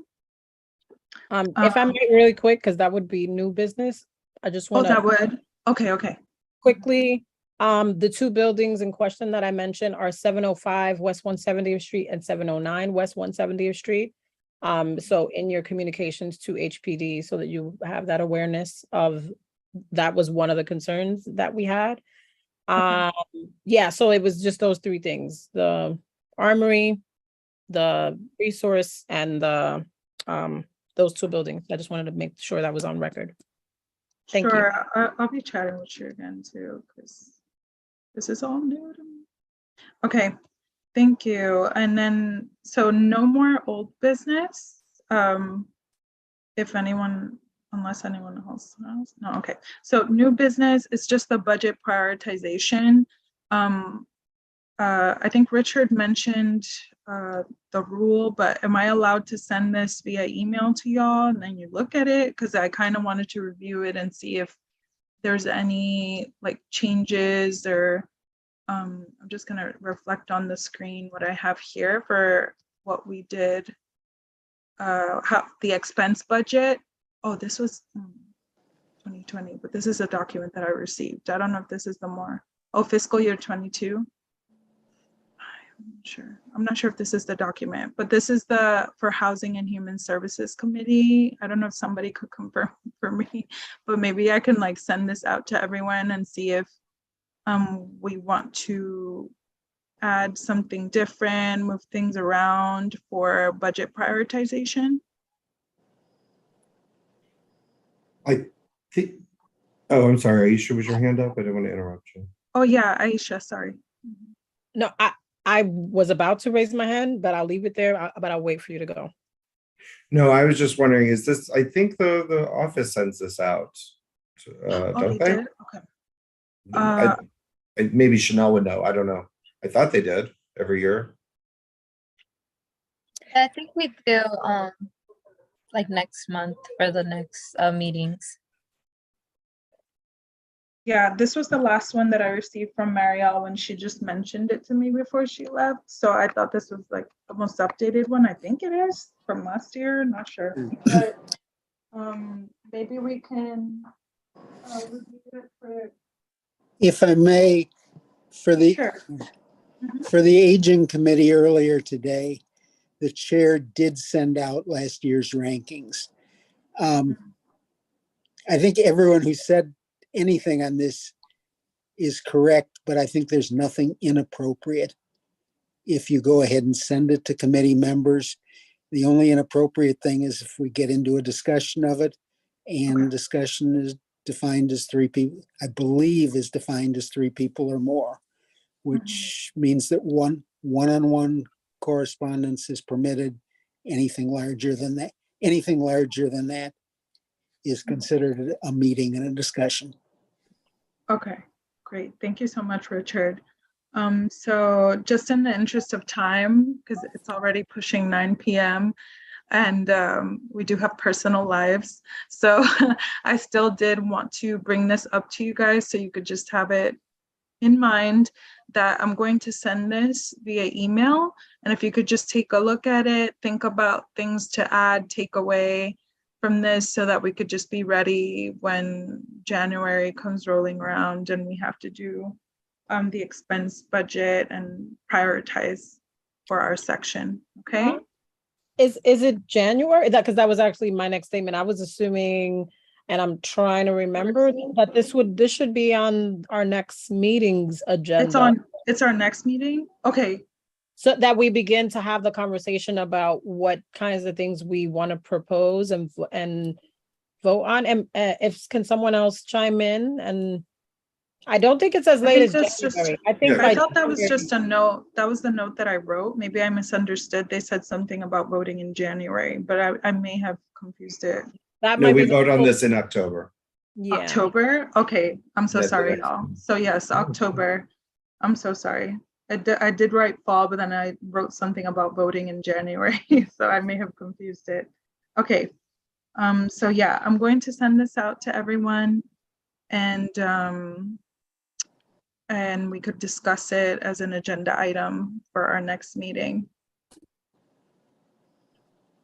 If I might really quick, because that would be new business. I just want that would. Okay. Quickly, the two buildings in question that I mentioned are 705 West 170th Street and 709 West 170th Street. So in your communications to HPD, so that you have that awareness of that was one of the concerns that we had. Yeah, so it was just those three things: the armory, the resource, and the those two buildings. I just wanted to make sure that was on record. Thank you. I'll be chatting with you again too, because this is all new to me. Okay, thank you. And then, so no more old business. If anyone, unless anyone else has, no, okay. So new business is just the budget prioritization. I think Richard mentioned the rule, but am I allowed to send this via email to y'all and then you look at it? Because I kind of wanted to review it and see if there's any like changes or I'm just going to reflect on the screen what I have here for what we did, how the expense budget. Oh, this was 2020, but this is a document that I received. I don't know if this is the more, fiscal year 22. I'm not sure if this is the document, but this is the for Housing and Human Services Committee. I don't know if somebody could confirm for me, but maybe I can like send this out to everyone and see if we want to add something different, move things around for budget prioritization. I think, oh, I'm sorry, Aisha, was your hand up? I didn't want to interrupt you. Oh yeah, Aisha, sorry. No, I was about to raise my hand, but I'll leave it there, but I'll wait for you to go. No, I was just wondering, is this, I think the office sends this out, don't they? Did? Okay. Maybe Chanel would know, I don't know. I thought they did every year. I think we do like next month for the next meetings. Yeah, this was the last one that I received from Marielle when she just mentioned it to me before she left. So I thought this was like the most updated one. I think it is from last year, not sure. But maybe we can review it for. If I may, for the for the aging committee earlier today, the chair did send out last year's rankings. I think everyone who said anything on this is correct, but I think there's nothing inappropriate if you go ahead and send it to committee members. The only inappropriate thing is if we get into a discussion of it, and discussion is defined as 3 people, I believe is defined as 3 people or more, which means that one-on-one correspondence is permitted. Anything larger than that is considered a meeting and a discussion. Okay, great. Thank you so much, Richard. So just in the interest of time, because it's already pushing 9 p.m. and we do have personal lives. So I still did want to bring this up to you guys so you could just have it in mind that I'm going to send this via email. And if you could just take a look at it, think about things to add, take away from this so that we could just be ready when January comes rolling around and we have to do the expense budget and prioritize for our section. Okay. Is it January? Because that was actually my next statement. I was assuming, and I'm trying to remember that this should be on our next meeting's agenda. It's our next meeting. Okay. So that we begin to have the conversation about what kinds of things we want to propose and vote on. And if can someone else chime in? And I don't think it's as late as January. I thought that was just a note. That was the note that I wrote. Maybe I misunderstood. They said something about voting in January, but I may have confused it. No, we vote on this in October. Yeah. October? Okay, I'm so That's the sorry, next y'all. one. So yes, October. I'm so sorry. I did write fall, but then I wrote something about voting in January, so I may have confused it. Okay. So yeah, I'm going to send this out to everyone, and we could discuss it as an agenda item for our next meeting.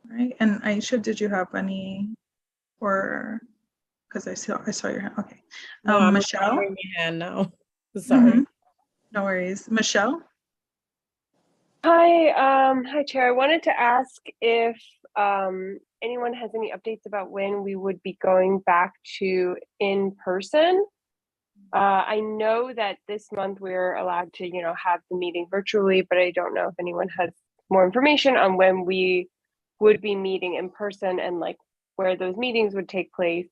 Right, and Aisha, did you have any, or, because I saw your hand, okay. No, I'm Michelle? lowering my hand now. Sorry. Mhm. No worries. Michelle? Hi, Chair. I wanted to ask if anyone has any updates about when we would be going back to in person. I know that this month we're allowed to, have the meeting virtually, but I don't know if anyone has more information on when we would be meeting in person and like where those meetings would take place.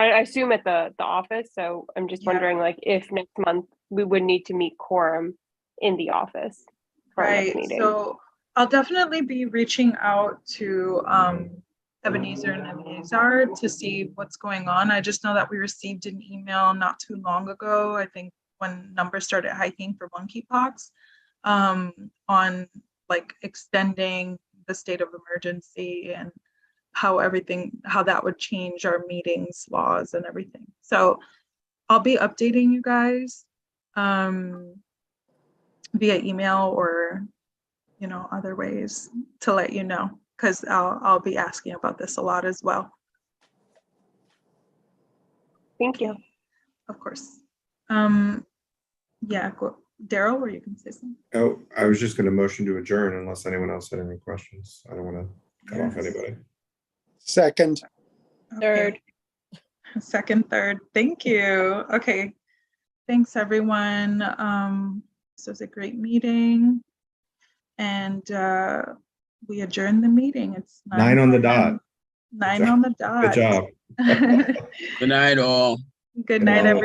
I assume at the office, so I'm just wondering like if next month we would need to meet quorum in the office for our next Right, meeting. so I'll definitely be reaching out to Ebenezer and Ebenezer to see what's going on. I just know that we received an email not too long ago, I think when numbers started hiking for monkeypox, on like extending the state of emergency and how that would change our meetings laws and everything. So I'll be updating you guys via email or other ways to let you know, because I'll be asking about this a lot as well. Thank you. Of course. Yeah, Daryl, or you can say something. Oh, I was just going to motion to adjourn unless anyone else had any questions. I don't want to cut off anybody. Second. Third. Second, third. Thank you. Okay. Thanks, everyone. This was a great meeting. And we adjourn the meeting. It's 9 on the dot. 9 on the dot. Good job. Good night, all. Good night, everyone.